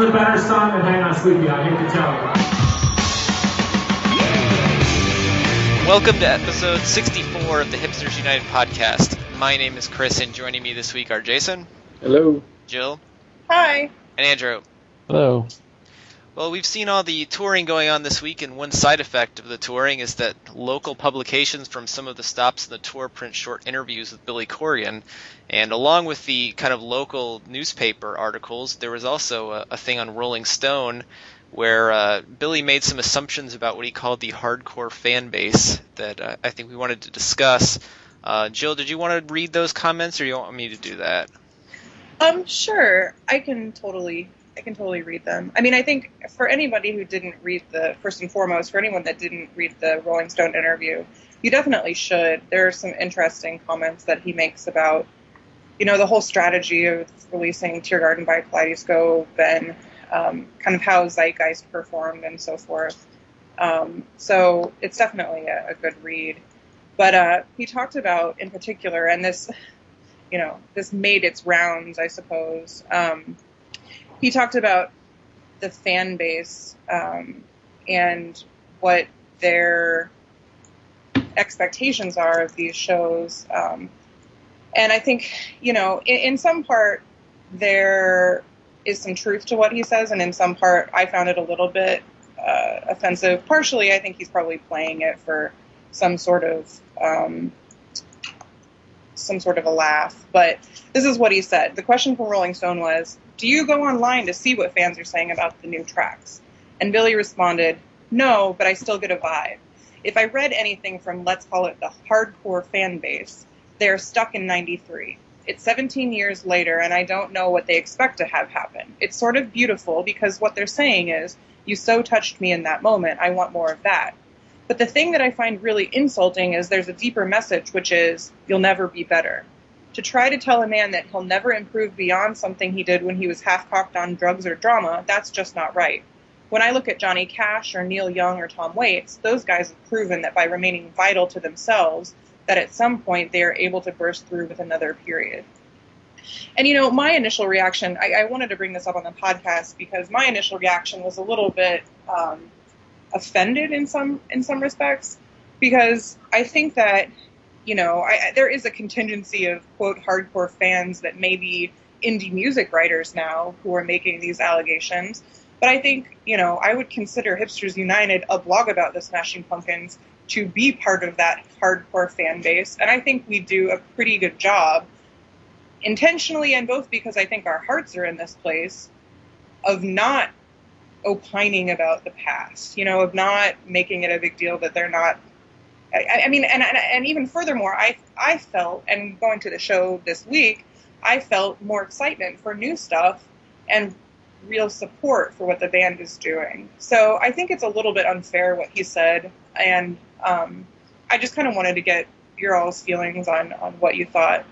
is a better song than Hang On Sleepy, I hate to tell you. Welcome to episode 64 of the Hipsters United podcast. My name is Chris, and joining me this week are Jason. Hello. Jill. Hi. And Andrew. Hello. Well, we've seen all the touring going on this week, and one side effect of the touring is that local publications from some of the stops in the tour print short interviews with Billy Corgan. And along with the kind of local newspaper articles, there was also a thing on Rolling Stone where Billy made some assumptions about what he called the hardcore fan base that I think we wanted to discuss. Jill, did you want to read those comments, or do you want me to do that? Sure. I can totally read them. I mean, I think for anybody who didn't read first and foremost, for anyone that didn't read the Rolling Stone interview, you definitely should. There are some interesting comments that he makes about, the whole strategy of releasing Tear Garden by Kaleidoscope and kind of how Zeitgeist performed and so forth. So it's definitely a good read. But he talked about, in particular, and this, this made its rounds, I suppose. He talked about the fan base and what their expectations are of these shows. And I think, in some part, there is some truth to what he says, and in some part, I found it a little bit offensive. Partially, I think he's probably playing it for some sort of a laugh. But this is what he said. The question from Rolling Stone was, do you go online to see what fans are saying about the new tracks? And Billy responded, no, but I still get a vibe. If I read anything from, let's call it the hardcore fan base, they're stuck in 93. It's 17 years later, and I don't know what they expect to have happen. It's sort of beautiful because what they're saying is, you so touched me in that moment, I want more of that. But the thing that I find really insulting is there's a deeper message, which is, you'll never be better. To try to tell a man that he'll never improve beyond something he did when he was half-cocked on drugs or drama, that's just not right. When I look at Johnny Cash or Neil Young or Tom Waits, those guys have proven that by remaining vital to themselves, that at some point they are able to burst through with another period. And, my initial reaction, I wanted to bring this up on the podcast because my initial reaction was a little bit offended in some respects, because I think that, there is a contingency of, quote, hardcore fans that may be indie music writers now who are making these allegations. But I think, I would consider Hipsters United, a blog about the Smashing Pumpkins, to be part of that hardcore fan base. And I think we do a pretty good job, intentionally and both because I think our hearts are in this place, of not opining about the past, of not making it a big deal that they're not. I mean, and even furthermore, I felt, and going to the show this week, I felt more excitement for new stuff and real support for what the band is doing. So I think it's a little bit unfair what he said, and I just kind of wanted to get your all's feelings on what you thought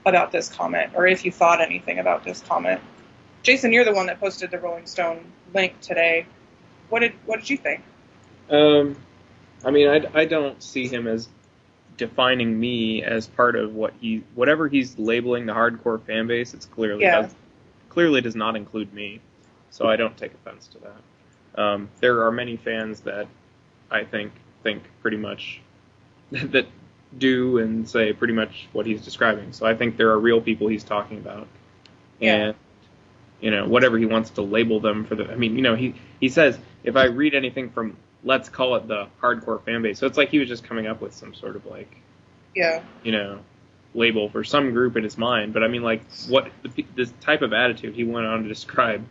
about this comment, or if you thought anything about this comment. Jason, you're the one that posted the Rolling Stone link today. What did you think? I mean, I don't see him as defining me as part of whatever he's labeling the hardcore fan base. It's clearly does not include me, so I don't take offense to that. There are many fans that I think pretty much that do and say pretty much what he's describing. So I think there are real people he's talking about, and whatever he wants to label them for he says, if I read anything from, let's call it the hardcore fan base. So it's like he was just coming up with some sort of label for some group in his mind. But I mean, what this type of attitude he went on to describe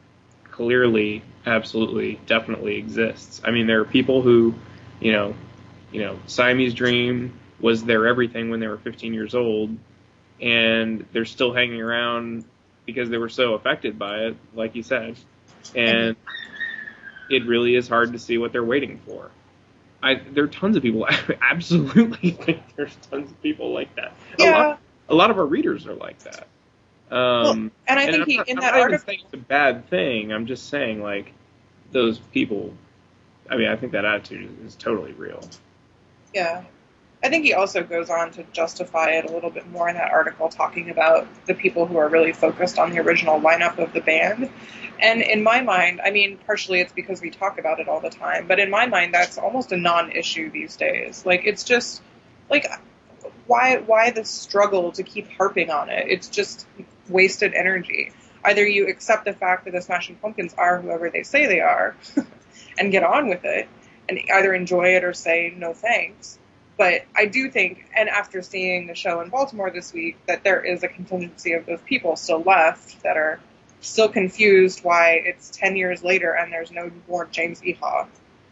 clearly, absolutely, definitely exists. I mean, there are people who, Siamese Dream was their everything when they were 15 years old, and they're still hanging around because they were so affected by it, like you said. And it really is hard to see what they're waiting for. There are tons of people. I absolutely think there's tons of people like that. Yeah. A lot of our readers are like that. And I think I'm not even saying it's a bad thing. I'm just saying, those people. I mean, I think that attitude is totally real. Yeah. I think he also goes on to justify it a little bit more in that article, talking about the people who are really focused on the original lineup of the band. And in my mind, I mean, partially it's because we talk about it all the time, but in my mind, that's almost a non-issue these days. Like, it's just, like, why the struggle to keep harping on it? It's just wasted energy. Either you accept the fact that the Smashing Pumpkins are whoever they say they are and get on with it, and either enjoy it or say no thanks. But I do think, and after seeing the show in Baltimore this week, that there is a contingency of those people still left that are still confused why it's 10 years later and there's no more James Eha.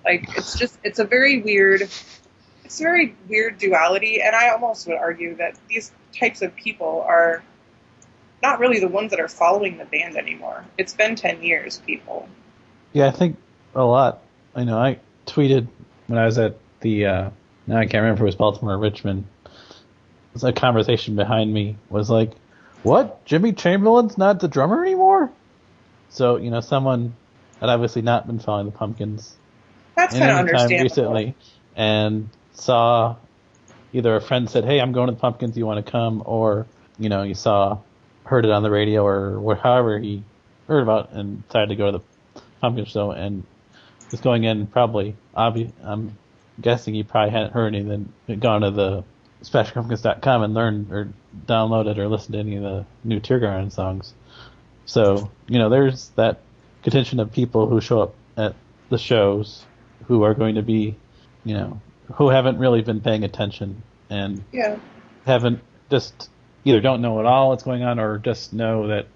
Like, it's a very weird duality, and I almost would argue that these types of people are not really the ones that are following the band anymore. It's been 10 years, people. Yeah, I think a lot. I know I tweeted when I was at the, now I can't remember if it was Baltimore or Richmond. A conversation behind me was like, what? Jimmy Chamberlain's not the drummer anymore? So, someone had obviously not been following the Pumpkins. That's kind of understandable. Recently, and saw either a friend said, hey, I'm going to the Pumpkins, you want to come? Or, you heard it on the radio or however he heard about it and decided to go to the Pumpkin show and was going in probably, I'm guessing he probably hadn't heard anything, gone to the SmashingPumpkins.com and learned or downloaded or listened to any of the new Teargarden songs. So, there's that contingent of people who show up at the shows who are going to be, who haven't really been paying attention and haven't just either don't know at all what's going on or just know that,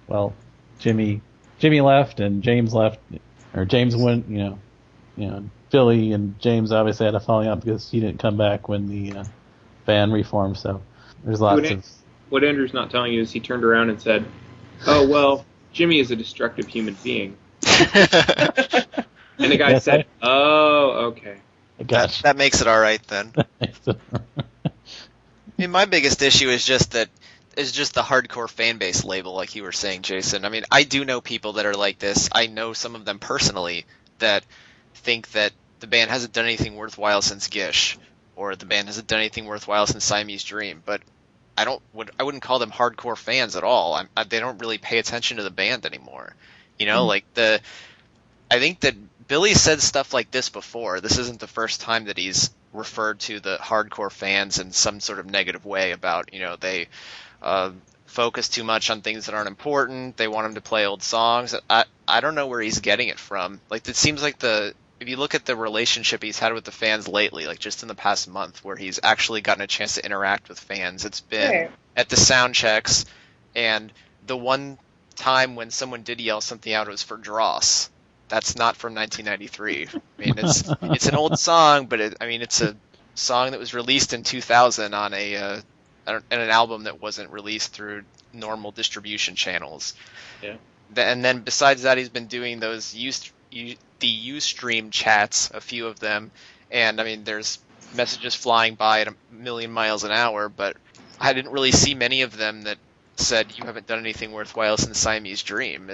well, Jimmy left and James left, or James went, Billy and James obviously had a falling out because he didn't come back when the band reformed. So there's lots of... What Andrew's not telling you is he turned around and said, oh, well, Jimmy is a destructive human being. And the guy said, oh, okay. That makes it all right then. I mean, my biggest issue is just the hardcore fan base label, like you were saying, Jason. I mean, I do know people that are like this. I know some of them personally that think that the band hasn't done anything worthwhile since Gish, or the band hasn't done anything worthwhile since Siamese Dream. But I wouldn't call them hardcore fans at all. They don't really pay attention to the band anymore. I think that Billy said stuff like this before. This isn't the first time that he's referred to the hardcore fans in some sort of negative way about, they focus too much on things that aren't important. They want him to play old songs. I don't know where he's getting it from. Like, it seems like if you look at the relationship he's had with the fans lately, like just in the past month, where he's actually gotten a chance to interact with fans, it's been at the soundchecks, and the one time when someone did yell something out, it was for Dross. That's not from 1993. I mean, it's an old song, but it's a song that was released in 2000 on an album that wasn't released through normal distribution channels. Yeah. And then besides that, he's been doing those the Ustream chats, a few of them, and I mean, there's messages flying by at 1,000,000 miles an hour, but I didn't really see many of them that said you haven't done anything worthwhile since Siamese Dream.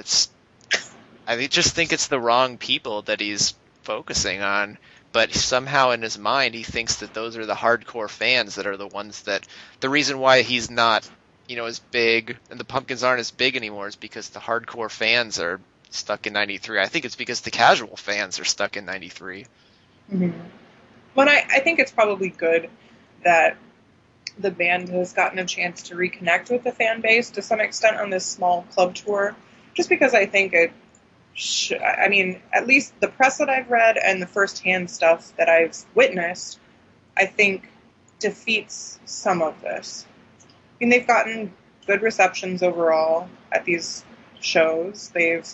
I just think it's the wrong people that he's focusing on, but somehow in his mind he thinks that those are the hardcore fans that are the ones that... The reason why he's not, as big, and the Pumpkins aren't as big anymore, is because the hardcore fans are stuck in 93. I think it's because the casual fans are stuck in 93. Mm-hmm. But I think it's probably good that the band has gotten a chance to reconnect with the fan base to some extent on this small club tour, just because I think at least the press that I've read and the firsthand stuff that I've witnessed, I think defeats some of this. I mean, they've gotten good receptions overall at these shows. They've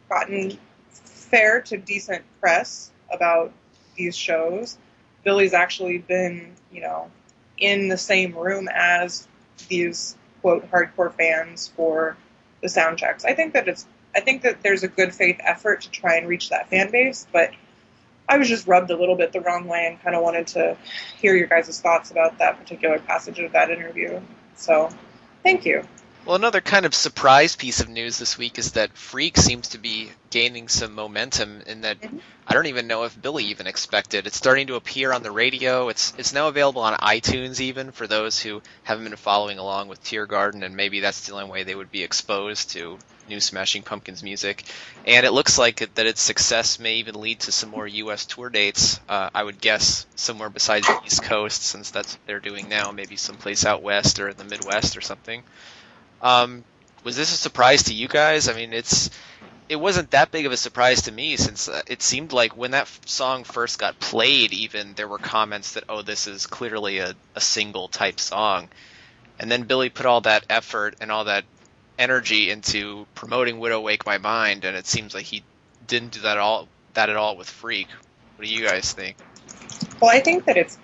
gotten fair to decent press about these shows. Billy's actually been, in the same room as these, quote, hardcore fans for the soundchecks. I think that there's a good faith effort to try and reach that fan base, but I was just rubbed a little bit the wrong way and kind of wanted to hear your guys' thoughts about that particular passage of that interview. So, thank you. Well, another kind of surprise piece of news this week is that Freak seems to be gaining some momentum in that I don't even know if Billy even expected. It's starting to appear on the radio. It's now available on iTunes even for those who haven't been following along with Tear Garden, and maybe that's the only way they would be exposed to new Smashing Pumpkins music. And it looks like that its success may even lead to some more U.S. tour dates, I would guess somewhere besides the East Coast, since that's what they're doing now, maybe someplace out west or in the Midwest or something. Was this a surprise to you guys? I mean, it wasn't that big of a surprise to me, since it seemed like when that song first got played, even there were comments that, oh, this is clearly a single type song. And then Billy put all that effort and all that energy into promoting Widow Wake My Mind, and it seems like he didn't do that at all with Freak. What do you guys think? Well, I think that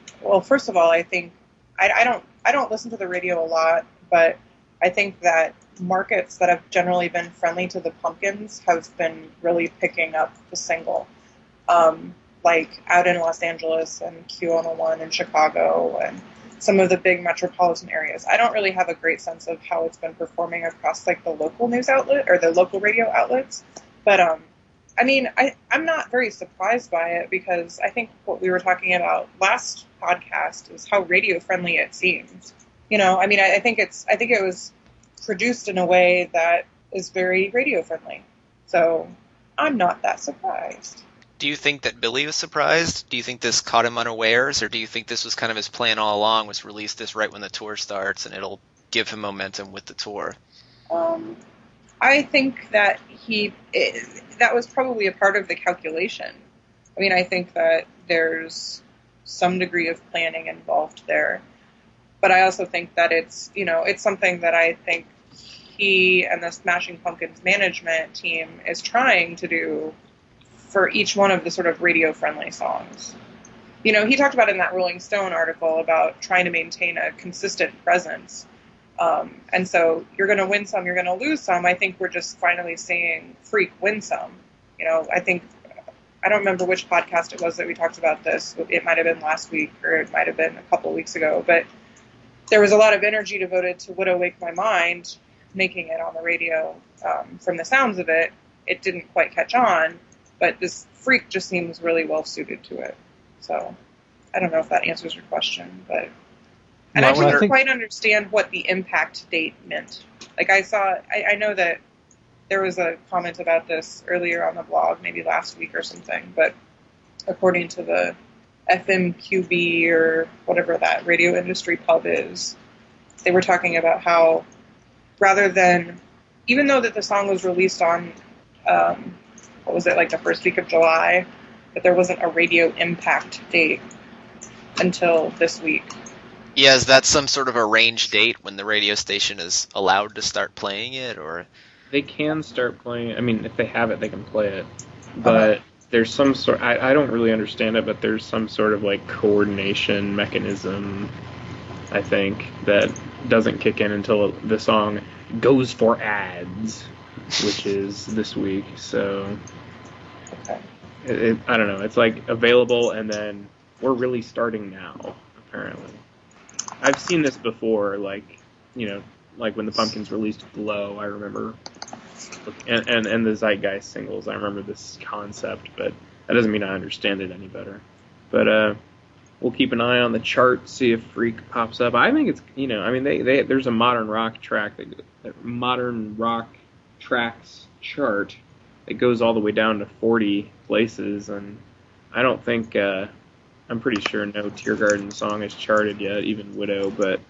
first of all, I think I don't listen to the radio a lot, but I think that markets that have generally been friendly to the Pumpkins have been really picking up the single. Like out in Los Angeles and Q101 in Chicago and some of the big metropolitan areas. I don't really have a great sense of how it's been performing across like the local news outlet or the local radio outlets. But I mean, I'm not very surprised by it, because I think what we were talking about last podcast is how radio friendly it seems. You know, I mean, I think it was produced in a way that is very radio friendly. So I'm not that surprised. Do you think that Billy was surprised? Do you think this caught him unawares, or do you think this was kind of his plan all along, was release this right when the tour starts and it'll give him momentum with the tour? I think that that was probably a part of the calculation. I mean, I think that there's some degree of planning involved there. But I also think that it's something that I think he and the Smashing Pumpkins management team is trying to do for each one of the sort of radio-friendly songs. You know, he talked about in that Rolling Stone article about trying to maintain a consistent presence. And so you're going to win some, you're going to lose some. I think we're just finally seeing Freak win some. You know, I don't remember which podcast it was that we talked about this. It might have been last week, or it might have been a couple weeks ago. But there was a lot of energy devoted to Widow Wake My Mind, making it on the radio. From the sounds of it, it didn't quite catch on, but this Freak just seems really well suited to it. So I don't know if that answers your question, but and I couldn't quite understand what the impact date meant. Like I know that there was a comment about this earlier on the blog, maybe last week or something, but according to the FMQB or whatever that radio industry pub is, they were talking about how rather than, even though that the song was released on, what was it, like the first week of July, that there wasn't a radio impact date until this week. Yeah, is that some sort of arranged date when the radio station is allowed to start playing it, or? They can start playing it. I mean, if they have it, they can play it. But there's some sort, I don't really understand it, but there's some sort of like coordination mechanism, I think, that doesn't kick in until the song goes for ads, which is this week. So I don't know. It's like available, and then we're really starting now, apparently. I've seen this before, like, you know, like when the Pumpkins released Glow, I remember, and the Zeitgeist singles, I remember this concept, but that doesn't mean I understand it any better. But we'll keep an eye on the chart, see if Freak pops up. I think it's, you know, I mean, there's a modern rock track, modern rock tracks chart that goes all the way down to 40 places, and I don't think, I'm pretty sure no Tear Garden song is charted yet, even Widow, but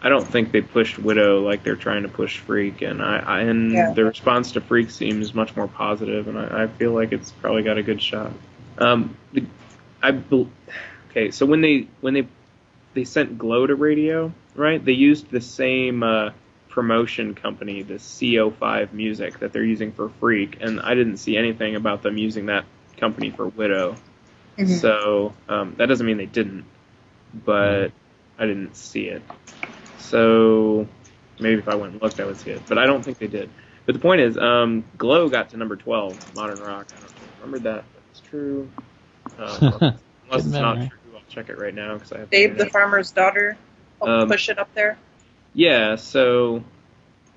I don't think they pushed Widow like they're trying to push Freak, and the response to Freak seems much more positive, and I feel like it's probably got a good shot. Okay, so when they sent Glow to radio, right? They used the same promotion company, the CO5 Music, that they're using for Freak, and I didn't see anything about them using that company for Widow. Mm-hmm. So that doesn't mean they didn't, but I didn't see it. So maybe if I went and looked, I would see it. But I don't think they did. But the point is, Glow got to number 12, Modern Rock. I don't remember that, but it's true. Unless it's not true, I'll check it right now. Dave the Farmer's Daughter, push it up there. Yeah, so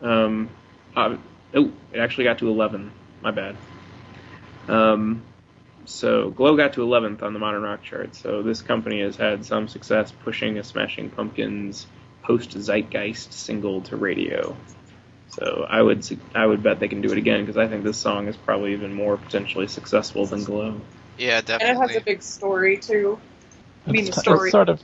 It actually got to 11. My bad. So Glow got to 11th on the Modern Rock chart. So this company has had some success pushing a Smashing Pumpkins post-Zeitgeist single to radio. So I would bet they can do it again, because I think this song is probably even more potentially successful than Glow. Yeah, definitely. And it has a big story too. It's sort of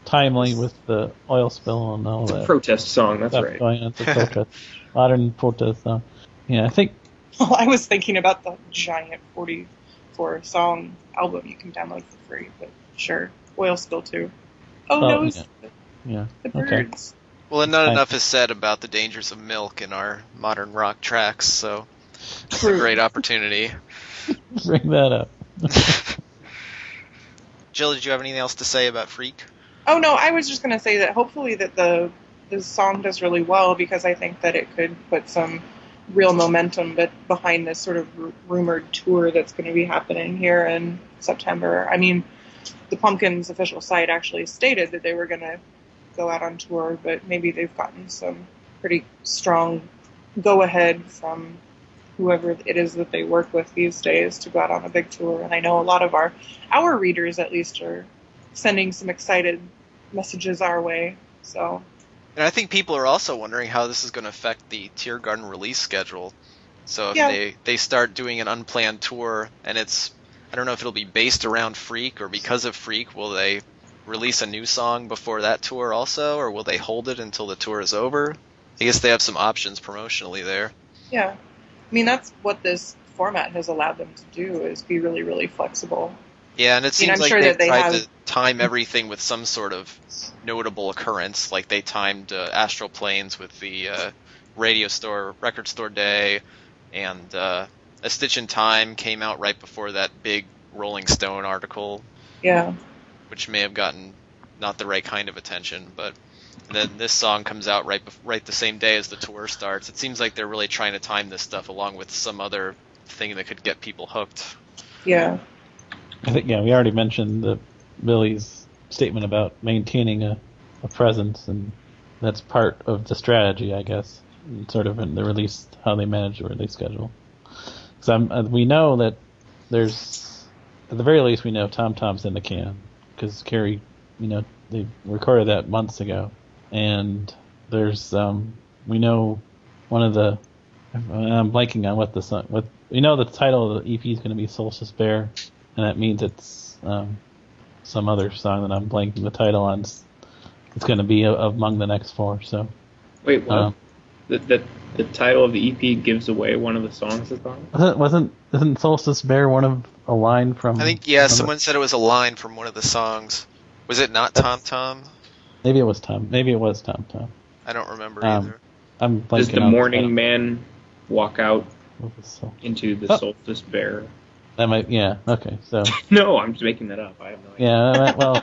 timely with the oil spill and all It's that. a protest song, that's right. It's a protest, modern protest song. Yeah, I think. Well, I was thinking about the giant 44-song album you can download for free, but sure, oil spill too. Oh no, yeah. The birds. Okay. Well, and not enough is said about the dangers of milk in our modern rock tracks, so it's a great opportunity. Bring that up. Jill, did you have anything else to say about Freak? Oh no, I was just going to say that hopefully that the song does really well, because I think that it could put some real momentum behind this sort of rumored tour that's going to be happening here in September. I mean, the Pumpkins' official site actually stated that they were going to go out on tour, but maybe they've gotten some pretty strong go-ahead from whoever it is that they work with these days to go out on a big tour. And I know a lot of our readers, at least, are sending some excited messages our way. So, and I think people are also wondering how this is going to affect the Tear Garden release schedule. So if they start doing an unplanned tour, and I don't know if it'll be based around Freak, or because of Freak, will they release a new song before that tour also, or will they hold it until the tour is over? I guess they have some options promotionally there. Yeah. I mean, that's what this format has allowed them to do, is be really, really flexible. Yeah, and it seems like sure they've they tried to time everything with some sort of notable occurrence, like they timed Astral Planes with the record store day, and A Stitch in Time came out right before that big Rolling Stone article. Yeah. Which may have gotten not the right kind of attention, but then this song comes out right the same day as the tour starts. It seems like they're really trying to time this stuff along with some other thing that could get people hooked. Yeah. I think, we already mentioned Billy's statement about maintaining a presence, and that's part of the strategy, I guess, sort of in the release, how they manage the release schedule. Because we know that there's, at the very least, we know Tom Tom's in the can, because Carrie, they recorded that months ago, and there's we know one of the, I'm blanking on what the song, we know the title of the EP is going to be Solstice Bear, and that means it's some other song that I'm blanking the title on. It's going to be among the next four. So wait, what? The title of the EP gives away one of the songs that's on it? Isn't Solstice Bear one of a line from? I think someone said it was a line from one of the songs. Was it not Tom Tom? Maybe it was Tom. Tom. I don't remember either. I'm blanking. Does the Morning Man walk out into the Solstice Bear? That might, okay. So no, I'm just making that up. I have no idea. Well,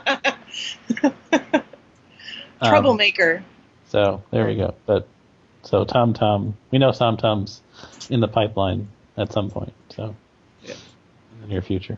troublemaker. So there we go. But so Tom Tom, we know Tom Tom's in the pipeline at some point. So in the near future.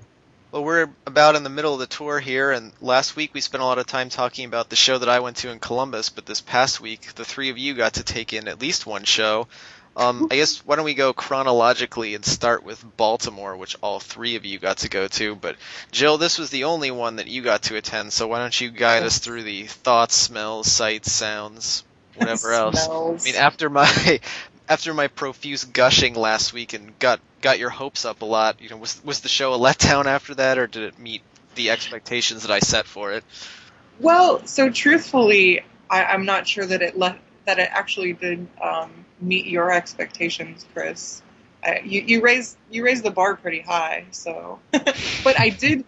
Well, we're about in the middle of the tour here, and last week we spent a lot of time talking about the show that I went to in Columbus, but this past week the three of you got to take in at least one show. I guess why don't we go chronologically and start with Baltimore, which all three of you got to go to. But Jill, this was the only one that you got to attend, so why don't you guide us through the thoughts, smells, sights, sounds, whatever else. I mean, after my profuse gushing last week and got your hopes up a lot, was the show a letdown after that, or did it meet the expectations that I set for it? Well, so truthfully, I'm not sure that it actually did meet your expectations, Chris. You raised the bar pretty high, so. But I did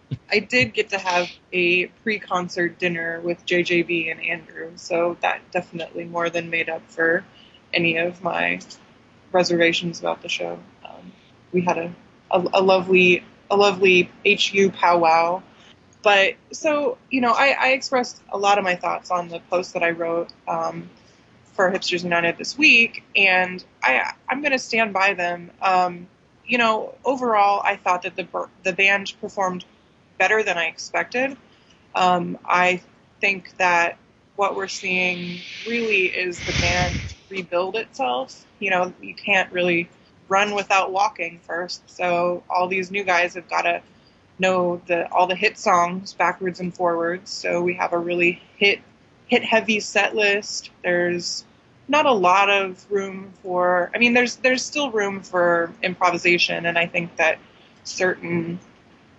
get to have a pre-concert dinner with JJB and Andrew, so that definitely more than made up for any of my reservations about the show. We had a lovely HU powwow. But so, I expressed a lot of my thoughts on the post that I wrote for Hipsters United this week, and I'm going to stand by them. Overall, I thought that the band performed better than I expected. I think that what we're seeing really is the band rebuild itself. You know, you can't really run without walking first. So all these new guys have got to know all the hit songs backwards and forwards. So we have a really hit heavy set list. There's not a lot of room for, I mean, there's still room for improvisation, and I think that certain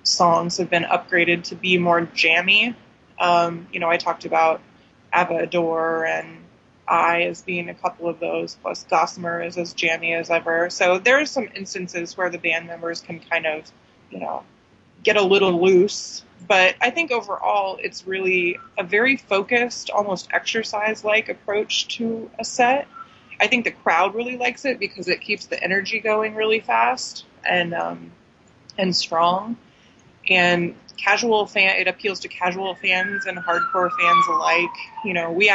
songs have been upgraded to be more jammy. You know, I talked about Avador and I as being a couple of those, plus Gossamer is as jammy as ever. So there are some instances where the band members can kind of, you know, get a little loose. But I think overall it's really a very focused, almost exercise-like approach to a set. I think the crowd really likes it because it keeps the energy going really fast and strong. And it appeals to casual fans and hardcore fans alike. You know, we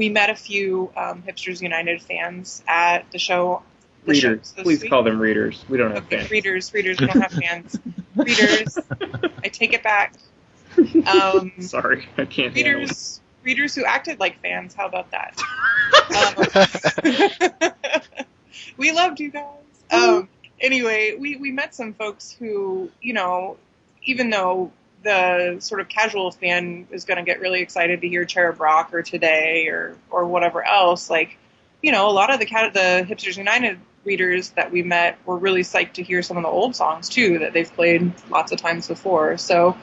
met a few Hipsters United fans at the show. Readers. Please call them readers. We don't have fans. Readers. We don't have fans. Readers. I take it back. Sorry, I can't. Readers who acted like fans. How about that? We loved you guys. Anyway, we met some folks who, you know, even though the sort of casual fan is going to get really excited to hear Cherub Rock or Today or whatever else, like, you know, a lot of the Hipsters United readers that we met were really psyched to hear some of the old songs too that they've played lots of times before. So,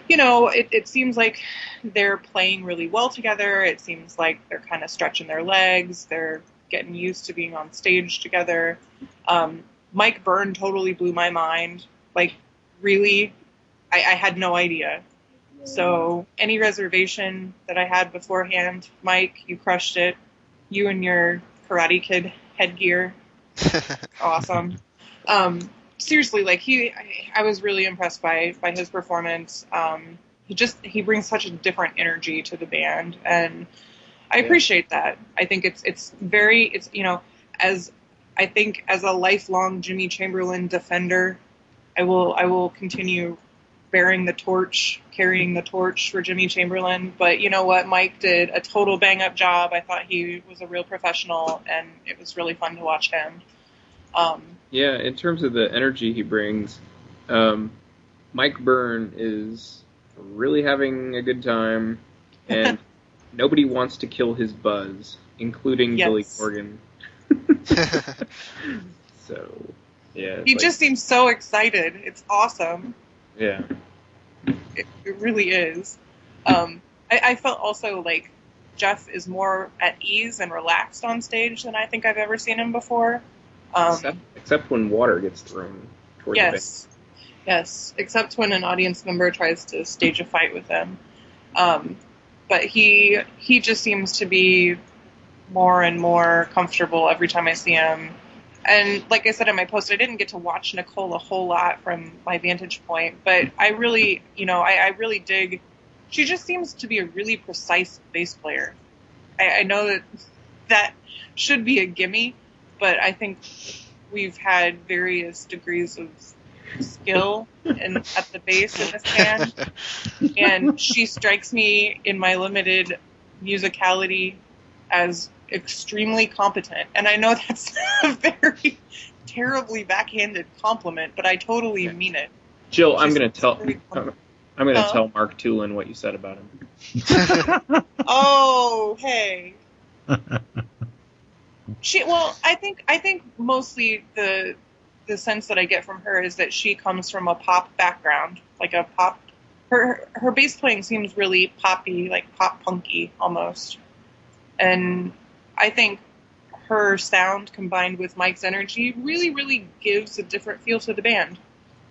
you know, it seems like they're playing really well together. It seems like they're kind of stretching their legs. They're getting used to being on stage together. Mike Byrne totally blew my mind. Like, really, I had no idea. So any reservation that I had beforehand, Mike, you crushed it. You and your Karate Kid headgear. Awesome. Seriously, like I was really impressed by his performance. He brings such a different energy to the band, and I appreciate that. I think it's you know, as a lifelong Jimmy Chamberlain defender, I will continue carrying the torch for Jimmy Chamberlain. But you know what? Mike did a total bang-up job. I thought he was a real professional, and it was really fun to watch him. Yeah, in terms of the energy he brings, Mike Byrne is really having a good time, and nobody wants to kill his buzz, including Billy Corgan. So, yeah. He just seems so excited. It's awesome. Yeah. It really is. I felt also like Jeff is more at ease and relaxed on stage than I think I've ever seen him before. Except when water gets thrown toward the band. Yes, except when an audience member tries to stage a fight with them. But he just seems to be more and more comfortable every time I see him. And like I said in my post, I didn't get to watch Nicole a whole lot from my vantage point, but I really, you know, I really dig. She just seems to be a really precise bass player. I know that should be a gimme, but I think we've had various degrees of skill at the bass in this band, and she strikes me in my limited musicality as extremely competent. And I know that's a very terribly backhanded compliment, but I totally mean it. Jill, I'm going to tell Mark Tulin what you said about him. Oh, hey. I think mostly the sense that I get from her is that she comes from a pop background, like a pop. Her bass playing seems really poppy, like pop punky almost. And I think her sound combined with Mike's energy really, really gives a different feel to the band.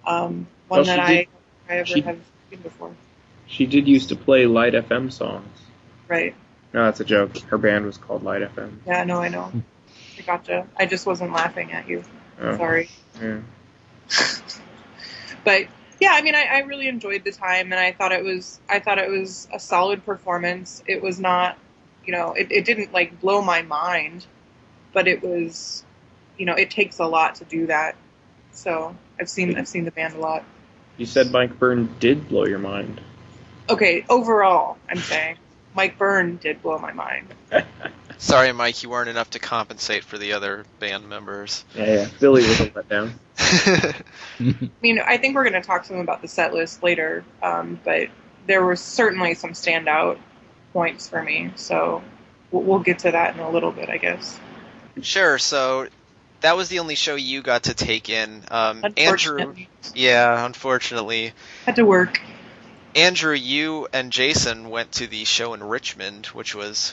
I have seen before. She did used to play Light FM songs. Right. No, that's a joke. Her band was called Light FM. Yeah, no, I know. I gotcha. I just wasn't laughing at you. Oh. Sorry. Yeah. But yeah, I mean, I really enjoyed the time, and I thought it was a solid performance. It was not, you know, it didn't like blow my mind, but it was, you know, it takes a lot to do that. So I've seen the band a lot. You said Mike Byrne did blow your mind. Okay, overall, I'm saying Mike Byrne did blow my mind. Sorry, Mike, you weren't enough to compensate for the other band members. Yeah. Billy was a letdown. I mean, I think we're going to talk to them about the set list later, but there were certainly some standout points for me, so we'll get to that in a little bit, I guess. Sure, so that was the only show you got to take in. Andrew, unfortunately. Had to work. Andrew, you and Jason went to the show in Richmond, which was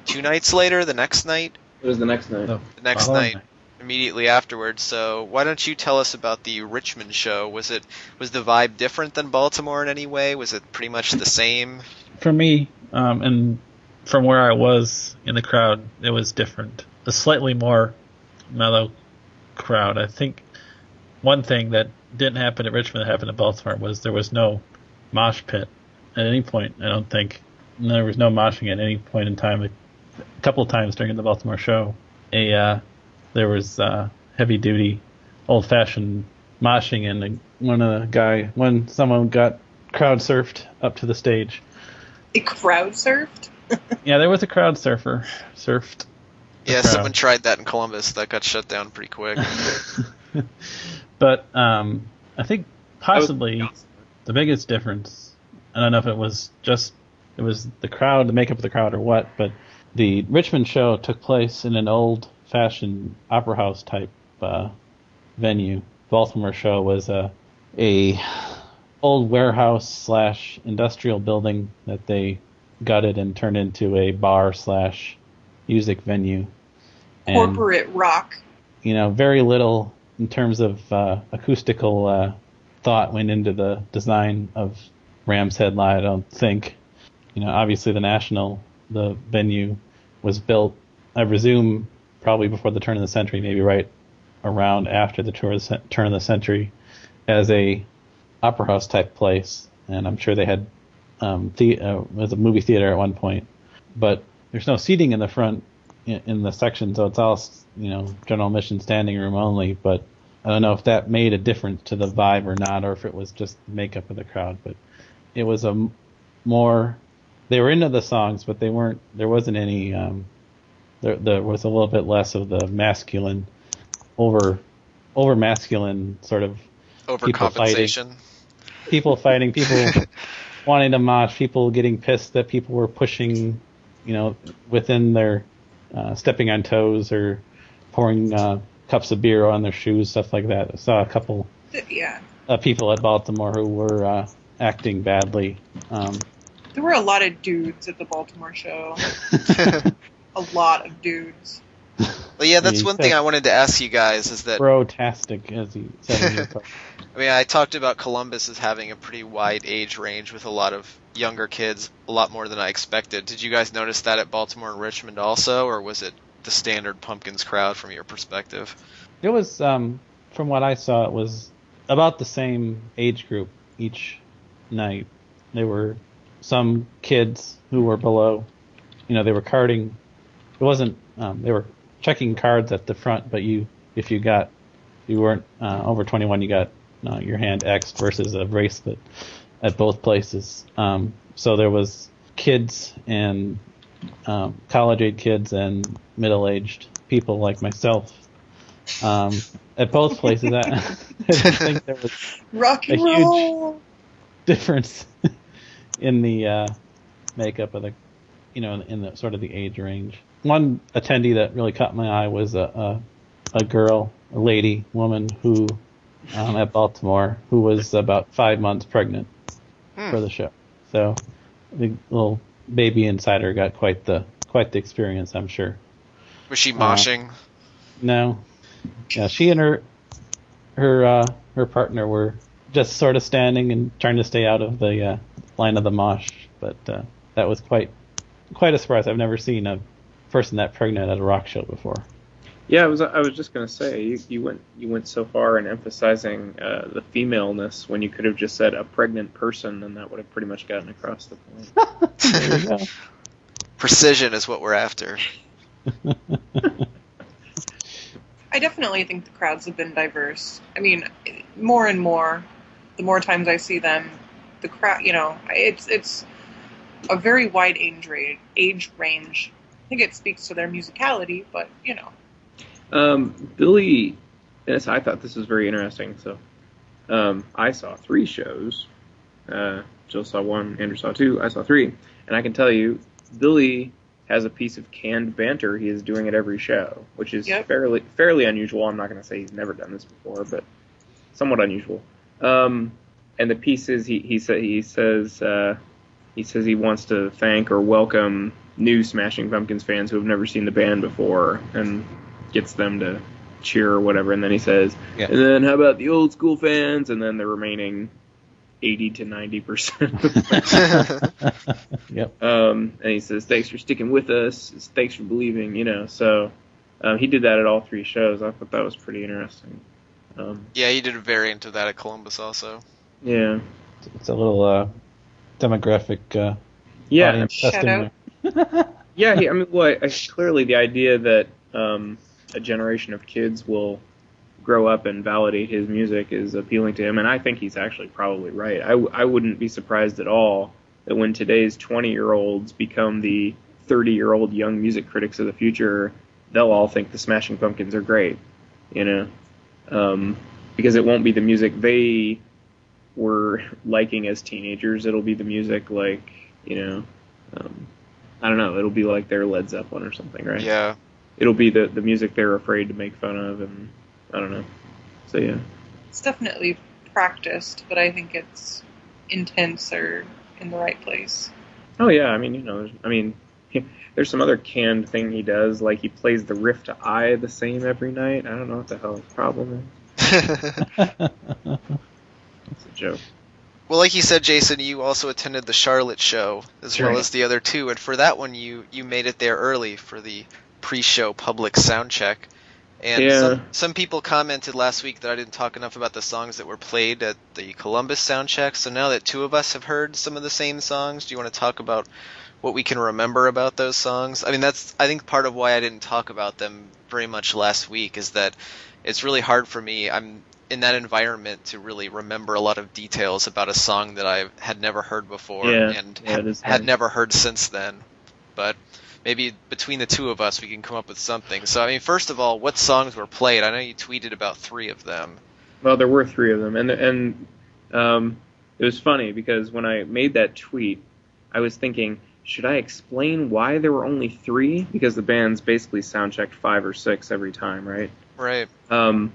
2 nights later, the next night? It was the next night. The next night, immediately afterwards. So why don't you tell us about the Richmond show? Was the vibe different than Baltimore in any way? Was it pretty much the same? For me, and from where I was in the crowd, it was different. A slightly more mellow crowd. I think one thing that didn't happen at Richmond that happened at Baltimore was there was no mosh pit at any point. I don't think there was no moshing at any point in time. A couple of times during the Baltimore show, there was heavy duty, old fashioned moshing, and when someone got crowd surfed up to the stage. A crowd surfed? Yeah, there was a crowd surfer surfed. Yeah, someone tried that in Columbus. That got shut down pretty quick. But I think possibly the biggest difference, I don't know if it was the crowd, the makeup of the crowd or what, but the Richmond show took place in an old-fashioned opera house type venue. Baltimore show was a old warehouse / industrial building that they gutted and turned into a bar / music venue. And, corporate rock. Very little in terms of acoustical thought went into the design of Ram's Head Live, I don't think. Obviously the venue was built, I presume, probably before the turn of the century, maybe right around after the turn of the century, as a opera house type place. And I'm sure they had was a movie theater at one point. But there's no seating in the front in the section, so it's all, general admission standing room only. But I don't know if that made a difference to the vibe or not, or if it was just the makeup of the crowd. But it was a more, they were into the songs, but there wasn't any, there was a little bit less of the masculine, over masculine sort of overcompensation. People fighting, people wanting to mosh, people getting pissed that people were pushing, within their, stepping on toes or pouring cups of beer on their shoes, stuff like that. I saw a couple people at Baltimore who were acting badly. There were a lot of dudes at the Baltimore show. A lot of dudes. Well, yeah, that's one thing I wanted to ask you guys is that... Bro-tastic, as he said in your part. I mean, I talked about Columbus as having a pretty wide age range with a lot of younger kids, a lot more than I expected. Did you guys notice that at Baltimore and Richmond also, or was it the standard Pumpkins crowd from your perspective? It was, from what I saw, it was about the same age group each night. There were some kids who were below, they were carding. It wasn't, they were checking cards at the front, but if you weren't over 21, you got your hand X'd versus a bracelet at both places. So there was kids and college-age kids and middle-aged people like myself at both places. I didn't think there was rock and roll huge difference in the makeup of the, in the sort of the age range. One attendee that really caught my eye was a woman who at Baltimore who was about 5 months pregnant for the show. So the little baby insider got quite the experience, I'm sure. Was she moshing? No. Yeah, she and her partner were just sort of standing and trying to stay out of the line of the mosh, but that was quite a surprise. I've never seen a person that pregnant at a rock show before. Yeah, I was just gonna say you went so far in emphasizing the femaleness when you could have just said a pregnant person, and that would have pretty much gotten across the point. There you go. Precision is what we're after. I definitely think the crowds have been diverse. I mean, more and more, the more times I see them, the crowd, it's a very wide age range. I think it speaks to their musicality, but Billy, yes, I thought this was very interesting. So, I saw 3 shows. Jill saw 1, Andrew saw 2, I saw 3, and I can tell you, Billy has a piece of canned banter he is doing at every show, which is fairly unusual. I'm not going to say he's never done this before, but somewhat unusual. And the piece is he says he wants to thank or welcome new Smashing Pumpkins fans who have never seen the band before, and gets them to cheer or whatever. And then he says, and then how about the old school fans? And then the remaining 80 to 90%. Yep. And he says, thanks for sticking with us. Thanks for believing, So he did that at all 3 shows. I thought that was pretty interesting. Yeah, he did a variant of that at Columbus also. Yeah. It's a little demographic audience testing there. Yeah, clearly the idea that a generation of kids will grow up and validate his music is appealing to him, and I think he's actually probably right. I wouldn't be surprised at all that when today's 20-year-olds become the 30-year-old young music critics of the future, they'll all think the Smashing Pumpkins are great, because it won't be the music they were liking as teenagers. It'll be the music like, I don't know, it'll be like their Led Zeppelin or something, right? Yeah. It'll be the music they're afraid to make fun of, and I don't know. So, yeah. It's definitely practiced, but I think it's intense or in the right place. Oh, yeah. There's some other canned thing he does, like he plays the riff to I the same every night. I don't know what the hell his problem is. It's a joke. Well, like you said, Jason, you also attended the Charlotte show, as well as the other 2, and for that one you made it there early for the pre-show public sound check. And some people commented last week that I didn't talk enough about the songs that were played at the Columbus sound check. So now that 2 of us have heard some of the same songs, do you want to talk about what we can remember about those songs? I think part of why I didn't talk about them very much last week is that it's really hard for me. I'm in that environment to really remember a lot of details about a song that I had never heard before and had never heard since then. But maybe between the 2 of us, we can come up with something. So, first of all, what songs were played? I know you tweeted about 3 of them. Well, there were 3 of them, and it was funny because when I made that tweet, I was thinking, should I explain why there were only 3? Because the band's basically soundchecked 5 or 6 every time, right? Right. And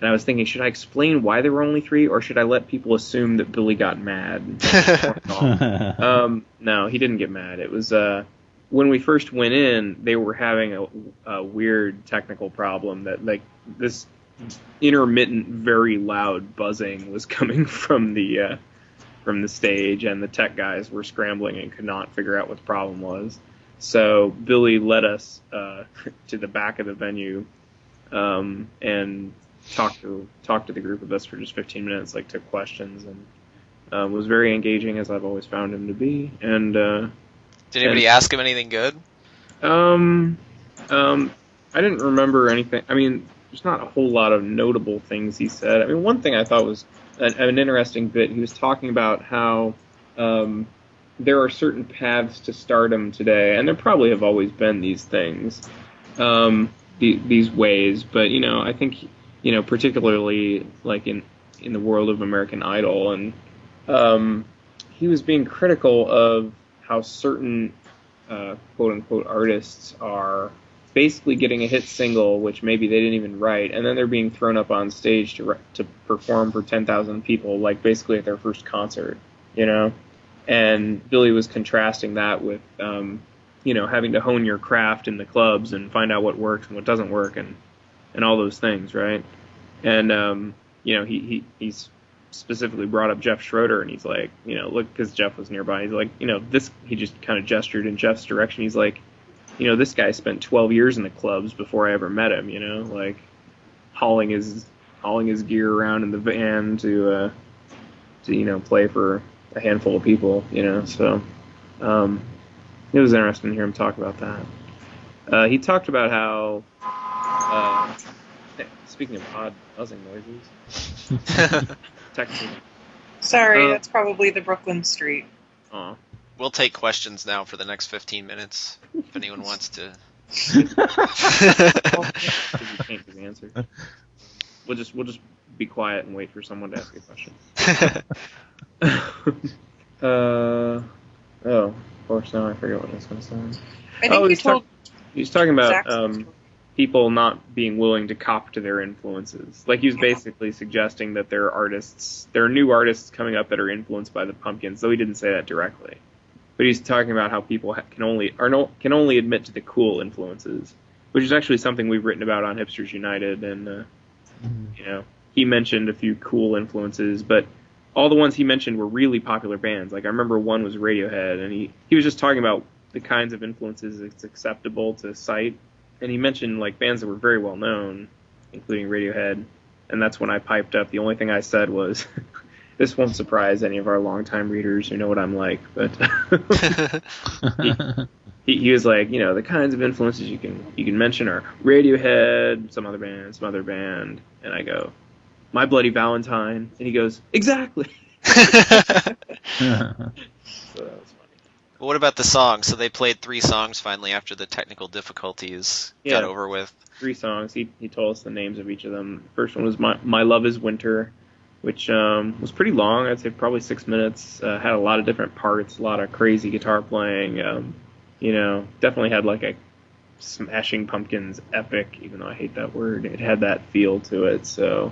I was thinking, should I explain why there were only 3, or should I let people assume that Billy got mad? No, he didn't get mad. It was when we first went in, they were having a weird technical problem that, like, this intermittent, very loud buzzing was coming from the stage, and the tech guys were scrambling and could not figure out what the problem was. So Billy led us to the back of the venue and talked to the group of us for just 15 minutes, like took questions, and was very engaging, as I've always found him to be. And did anybody ask him anything good? I didn't remember anything. There's not a whole lot of notable things he said. One thing I thought was an interesting bit. He was talking about how there are certain paths to stardom today, and there probably have always been these things, these ways. But I think particularly like in the world of American Idol, and he was being critical of how certain quote-unquote artists are basically getting a hit single, which maybe they didn't even write, and then they're being thrown up on stage to perform for 10,000 people, like basically at their first concert, And Billy was contrasting that with, having to hone your craft in the clubs and find out what works and what doesn't work and all those things, right? And, he's specifically brought up Jeff Schroeder, and he's like, look, because Jeff was nearby, he's like, he just kind of gestured in Jeff's direction. He's like, this guy spent 12 years in the clubs before I ever met him, like hauling his gear around in the van to play for a handful of people, so it was interesting to hear him talk about that. He talked about how, speaking of odd buzzing noises, Sorry, that's probably the Brooklyn Street. Aw. We'll take questions now for the next 15 minutes if anyone wants to. You can't give the answer. We'll just be quiet and wait for someone to ask a question. Oh, of course, now I forget what I was going to say. I think he's talking about Zach's people not being willing to cop to their influences. Like, he was basically suggesting that there are new artists coming up that are influenced by the Pumpkins, though he didn't say that directly. But he's talking about how people can only admit to the cool influences, which is actually something we've written about on Hipsters United, and he mentioned a few cool influences, but all the ones he mentioned were really popular bands. Like, I remember one was Radiohead, and he was just talking about the kinds of influences it's acceptable to cite. And he mentioned, like, bands that were very well known, including Radiohead. And that's when I piped up. The only thing I said was, this won't surprise any of our longtime readers who know what I'm like. But he was like, the kinds of influences you can mention are Radiohead, some other band. And I go, My Bloody Valentine. And he goes, exactly. So that was funny. Well, what about the songs? So they played 3 songs finally after the technical difficulties got over with. 3 songs. He told us the names of each of them. The first one was My Love is Winter, which was pretty long. I'd say probably 6 minutes. Had a lot of different parts, a lot of crazy guitar playing. Definitely had like a Smashing Pumpkins epic, even though I hate that word. It had that feel to it. So,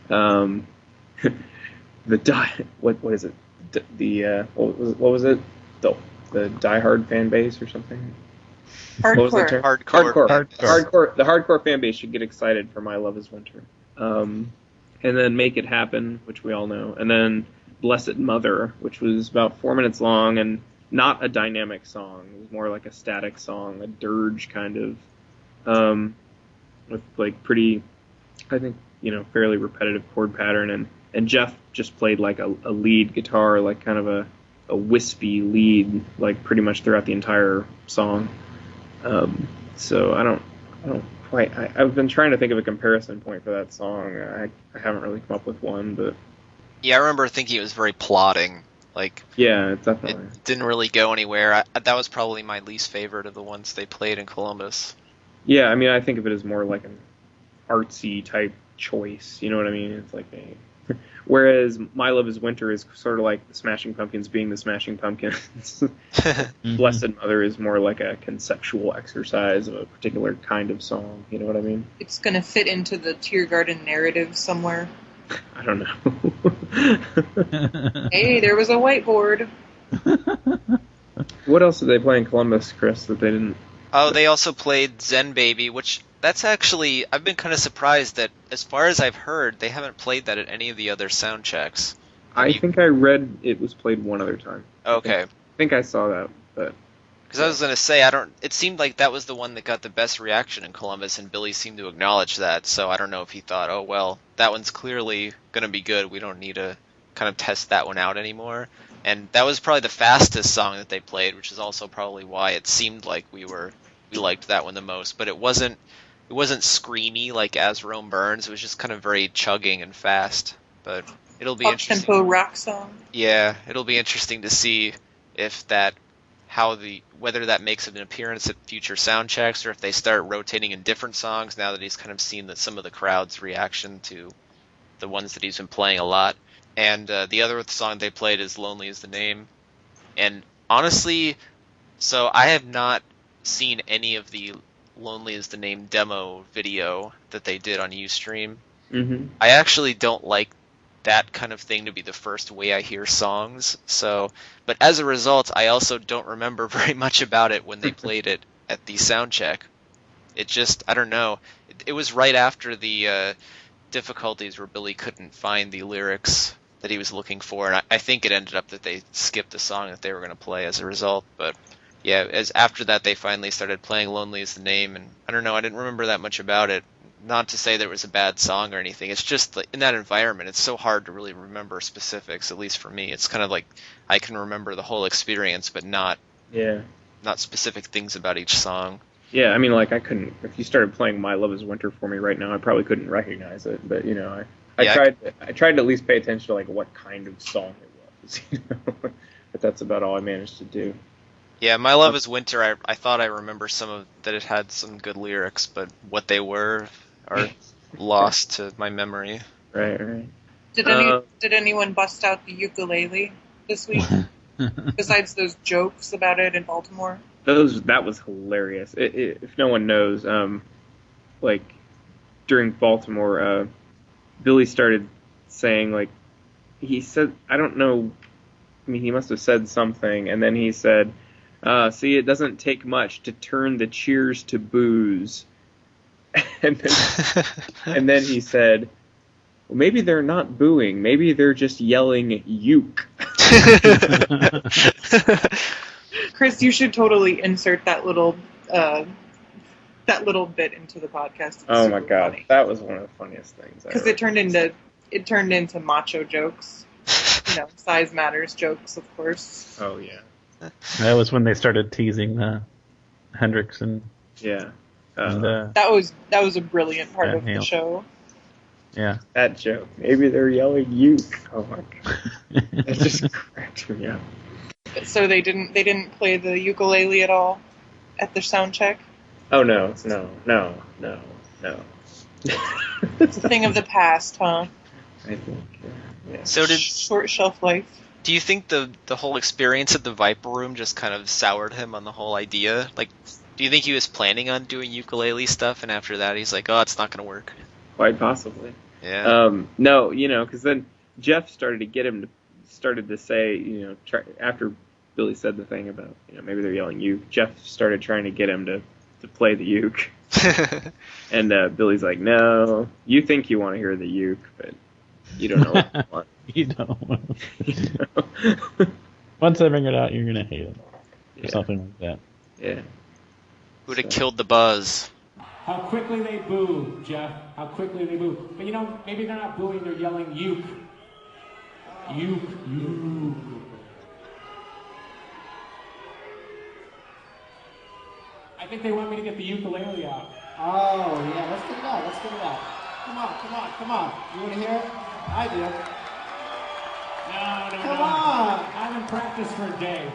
what is it? What was it? The Die Hard fan base or something? Hardcore. What was the term? Hardcore. The hardcore fan base should get excited for My Love is Winter. And then Make It Happen, which we all know. And then Blessed Mother, which was about 4 minutes long and not a dynamic song. It was more like a static song, a dirge kind of, with like pretty, I think, fairly repetitive chord pattern. And Jeff just played like a lead guitar, like kind of a wispy lead, like pretty much throughout the entire song. So I don't quite. I've been trying to think of a comparison point for that song. I haven't really come up with one, but yeah, I remember thinking it was very plodding. Like, yeah, definitely. It didn't really go anywhere. That was probably my least favorite of the ones they played in Columbus. Yeah, I mean, I think of it as more like an artsy type choice. You know what I mean? It's like whereas My Love is Winter is sort of like the Smashing Pumpkins being the Smashing Pumpkins. Blessed Mother is more like a conceptual exercise of a particular kind of song. You know what I mean? It's going to fit into the Tear Garden narrative somewhere. I don't know. Hey, there was a whiteboard. What else did they play in Columbus, Chris, that they didn't? Oh, they also played Zen Baby, which that's actually, I've been kind of surprised that, as far as I've heard, they haven't played that at any of the other sound checks. I think I read it was played one other time. Okay. I think I saw that, but because I was going to say, it seemed like that was the one that got the best reaction in Columbus, and Billy seemed to acknowledge that, so I don't know if he thought, oh, well, that one's clearly going to be good, we don't need to kind of test that one out anymore. And that was probably the fastest song that they played, which is also probably why it seemed like we liked that one the most, but it wasn't screamy like As Rome Burns, it was just kind of very chugging and fast, but it'll be interesting. Up-tempo rock song. Yeah, it'll be interesting to see if whether that makes an appearance at future sound checks, or if they start rotating in different songs now that he's kind of seen some of the crowd's reaction to the ones that he's been playing a lot. And the other song they played is Lonely is the Name. And honestly, so I have not seen any of the Lonely is the Name demo video that they did on Ustream. Mm-hmm. I actually don't like that kind of thing to be the first way I hear songs. But as a result, I also don't remember very much about it when they played it at the soundcheck. It just, I don't know. It was right after the difficulties where Billy couldn't find the lyrics that he was looking for, and I think it ended up that they skipped the song that they were going to play as a result. But yeah, after that they finally started playing Lonely is the Name, and I don't know, I didn't remember that much about it. Not to say there was a bad song or anything, it's just in that environment, it's so hard to really remember specifics, at least for me. It's kind of like I can remember the whole experience, but not specific things about each song. Yeah, I mean, like, I couldn't, if you started playing My Love is Winter for me right now, I probably couldn't recognize it, but, I tried to at least pay attention to, like, what kind of song it was, but that's about all I managed to do. Yeah, My Love is Winter, I thought I remember some of that it had some good lyrics, but what they were are lost to my memory. Right. Did anyone bust out the ukulele this week? Besides those jokes about it in Baltimore? That was hilarious. If no one knows, like during Baltimore, Billy started saying, like, he said, I don't know, I mean, he must have said something, and then he said, see, it doesn't take much to turn the cheers to booze. and then he said, well, maybe they're not booing, maybe they're just yelling uke. Chris, you should totally insert that little bit into the podcast. Oh my god, funny. That was one of the funniest things. Because it turned into macho jokes, size matters jokes, of course. Oh yeah, that was when they started teasing Hendrix and yeah, that was a brilliant part of the show. Yeah, that joke. Maybe they're yelling uke. Oh my god, that just cracked me up. So they didn't play the ukulele at all at the sound check? Oh no. It's a thing of the past, huh? I think. Yeah. So short shelf life. Do you think the whole experience at the Viper Room just kind of soured him on the whole idea? Like, do you think he was planning on doing ukulele stuff, and after that he's like, oh, it's not going to work? Quite possibly. Yeah. No, because then Jeff started to say, after Billy said the thing about, maybe they're yelling uke, Jeff started trying to get him to play the uke. And Billy's like, no, you think you want to hear the uke, but you don't know what you want. You don't. Once I figure it out, you're going to hate it. Or something like that. Yeah. Would have killed the buzz. How quickly they boo, Jeff. How quickly they boo. But maybe they're not booing, they're yelling uke. Uke. I think they want me to get the ukulele out. Oh, yeah, let's get it out. Come on. You want to hear it? I do. No. Come on. I haven't practiced for a day.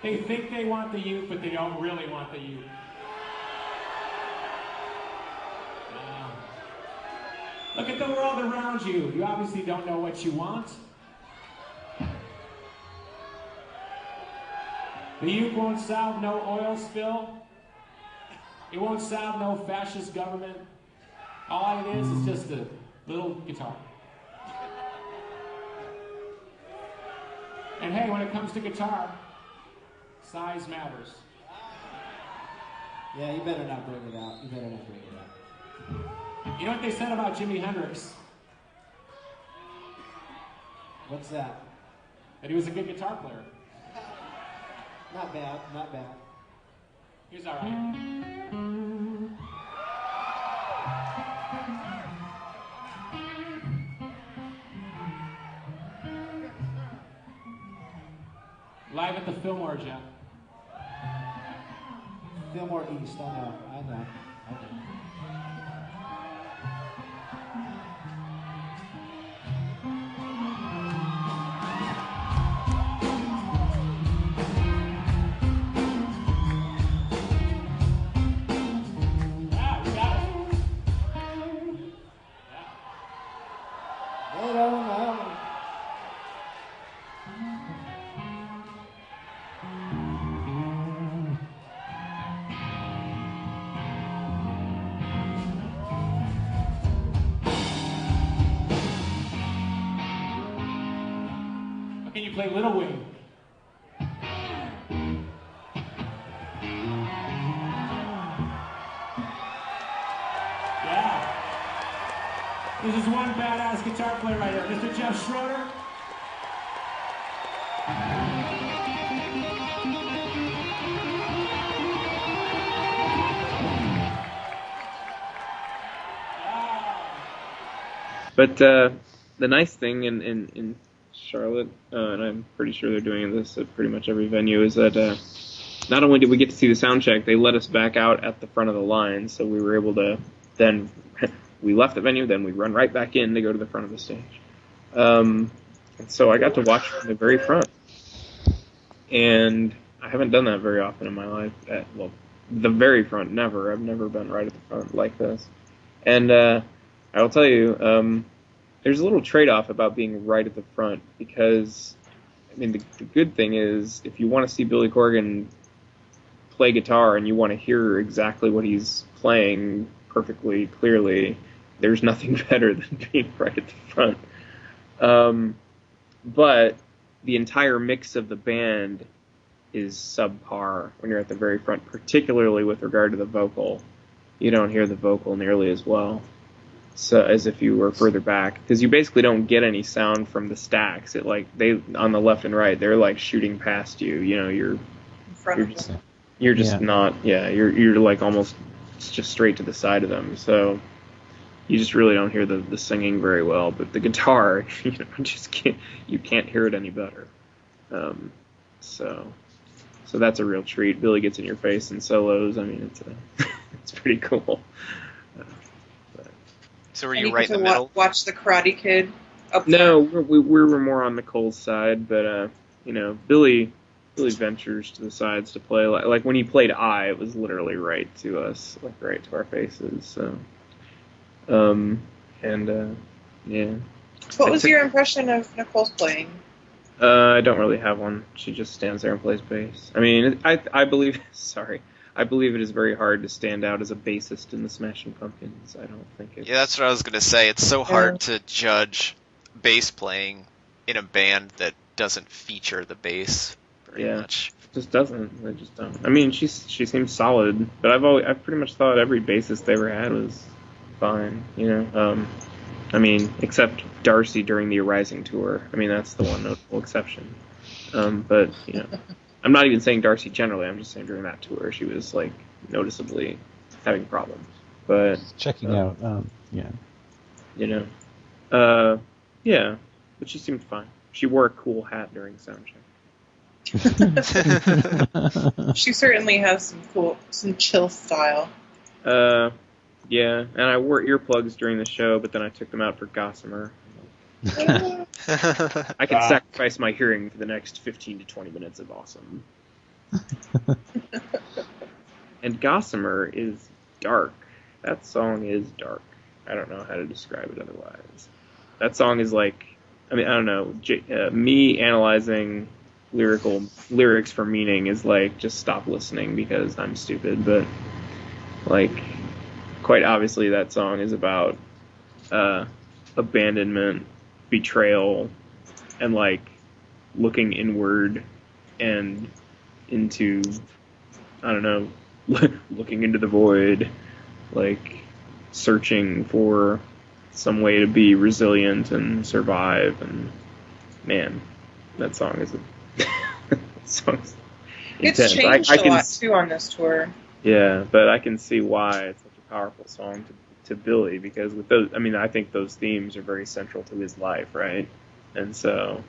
They think they want the uke, but they don't really want the uke. Look at the world around you. You obviously don't know what you want. The uke won't solve no oil spill. It won't solve no fascist government. All it is just a little guitar. And hey, when it comes to guitar, size matters. Yeah, you better not bring it out. You know what they said about Jimi Hendrix? What's that? That he was a good guitar player. Not bad. He was all right. Live at the Fillmore, Jeff. Fillmore East, I know. They don't know. Can you play Little Wing? Yeah. This is one badass guitar player right here, Mr. Jeff Schroeder. But the nice thing in Charlotte, and I'm pretty sure they're doing this at pretty much every venue, is that not only did we get to see the sound check, they let us back out at the front of the line, so we were able to then we left the venue, then we run right back in to go to the front of the stage. And so I got to watch from the very front. And I haven't done that very often in my life. Well, the very front, never. I've never been right at the front like this. And I will tell you, there's a little trade-off about being right at the front because, I mean, the good thing is if you want to see Billy Corgan play guitar and you want to hear exactly what he's playing perfectly clearly, there's nothing better than being right at the front. But the entire mix of the band is subpar when you're at the very front, particularly with regard to the vocal. You don't hear the vocal nearly as well as if you were further back, because you basically don't get any sound from the stacks. They on the left and right, they're like shooting past you. You know, you're just not. Yeah, you're like almost just straight to the side of them. So you just really don't hear the singing very well. But the guitar, you can't hear it any better. So that's a real treat. Billy gets in your face in solos. I mean, it's pretty cool. So were you right in the middle? Watch the Karate Kid? No, we were more on Nicole's side, but Billy ventures to the sides to play. Like when he played "I," it was literally right to us, like right to our faces. So, yeah. What was your impression of Nicole's playing? I don't really have one. She just stands there and plays bass. I mean, I believe. Sorry. I believe it is very hard to stand out as a bassist in the Smashing Pumpkins. I don't think it's... Yeah, that's what I was going to say. It's so hard to judge bass playing in a band that doesn't feature the bass very much. It just doesn't. They just don't. I mean, she seems solid, but I've pretty much thought every bassist they ever had was fine, you know. I mean, except Darcy during the Arising tour. I mean, that's the one notable exception. But, you know... I'm not even saying Darcy generally. I'm just saying during that tour, she was like noticeably having problems. But checking out, yeah. You know, yeah. But she seemed fine. She wore a cool hat during soundcheck. She certainly has some chill style. Yeah. And I wore earplugs during the show, but then I took them out for Gossamer. I can sacrifice my hearing for the next 15 to 20 minutes of awesome. And Gossamer is dark. That song is dark. I don't know how to describe it otherwise. That song is like, I mean, I don't know. Me analyzing lyrics for meaning is like, just stop listening because I'm stupid. But like, quite obviously that song is about abandonment, betrayal, and like looking inward and into, I don't know, looking into the void, like searching for some way to be resilient and survive. And man, that song is it's changed a lot too on this tour. Yeah, but I can see why it's such a powerful song to Billy, because with those, I mean, I think those themes are very central to his life, right? And so,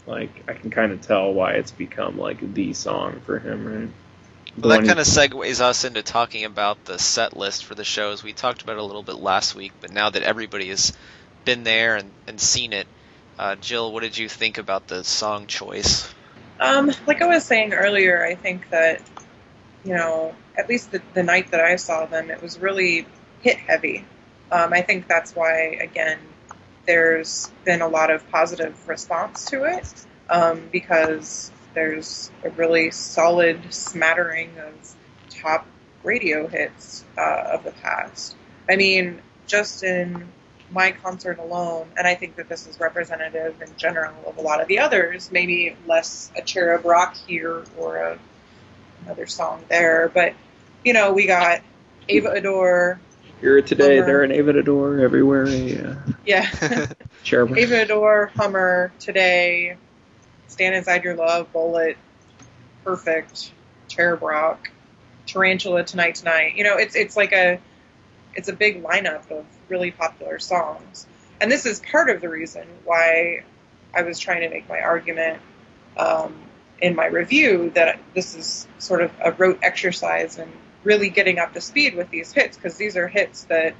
like, I can kind of tell why it's become like the song for him, right? Well, that kind of segues us into talking about the set list for the shows. We talked about it a little bit last week, but now that everybody has been there and seen it, Jill, what did you think about the song choice? Like I was saying earlier, I think that, you know, at least the night that I saw them, it was really hit heavy. I think that's why, again, there's been a lot of positive response to it, because there's a really solid smattering of top radio hits of the past. I mean, just in my concert alone, and I think that this is representative in general of a lot of the others, maybe less a Cherub Rock here or another song there, but, you know, we got Ava Adore. Hear it today, Hummer. they're an Ava Adore everywhere. Yeah. Cherub. Ava Adore, Hummer, Today, Stand Inside Your Love, Bullet, Perfect, Cherub Rock, Tarantula, Tonight. You know, it's like it's a big lineup of really popular songs. And this is part of the reason why I was trying to make my argument in my review that this is sort of a rote exercise in really getting up to speed with these hits, because these are hits that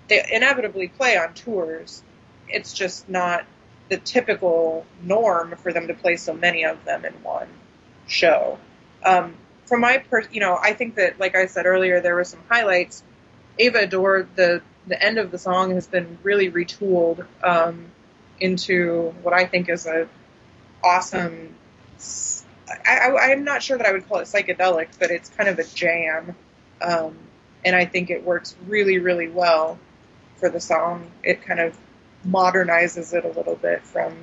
they inevitably play on tours. It's just not the typical norm for them to play so many of them in one show. From my I think that, like I said earlier, there were some highlights. Ava Adore, the end of the song has been really retooled into what I think is a awesome. I'm not sure that I would call it psychedelic, but it's kind of a jam, and I think it works really, really well for the song. It kind of modernizes it a little bit from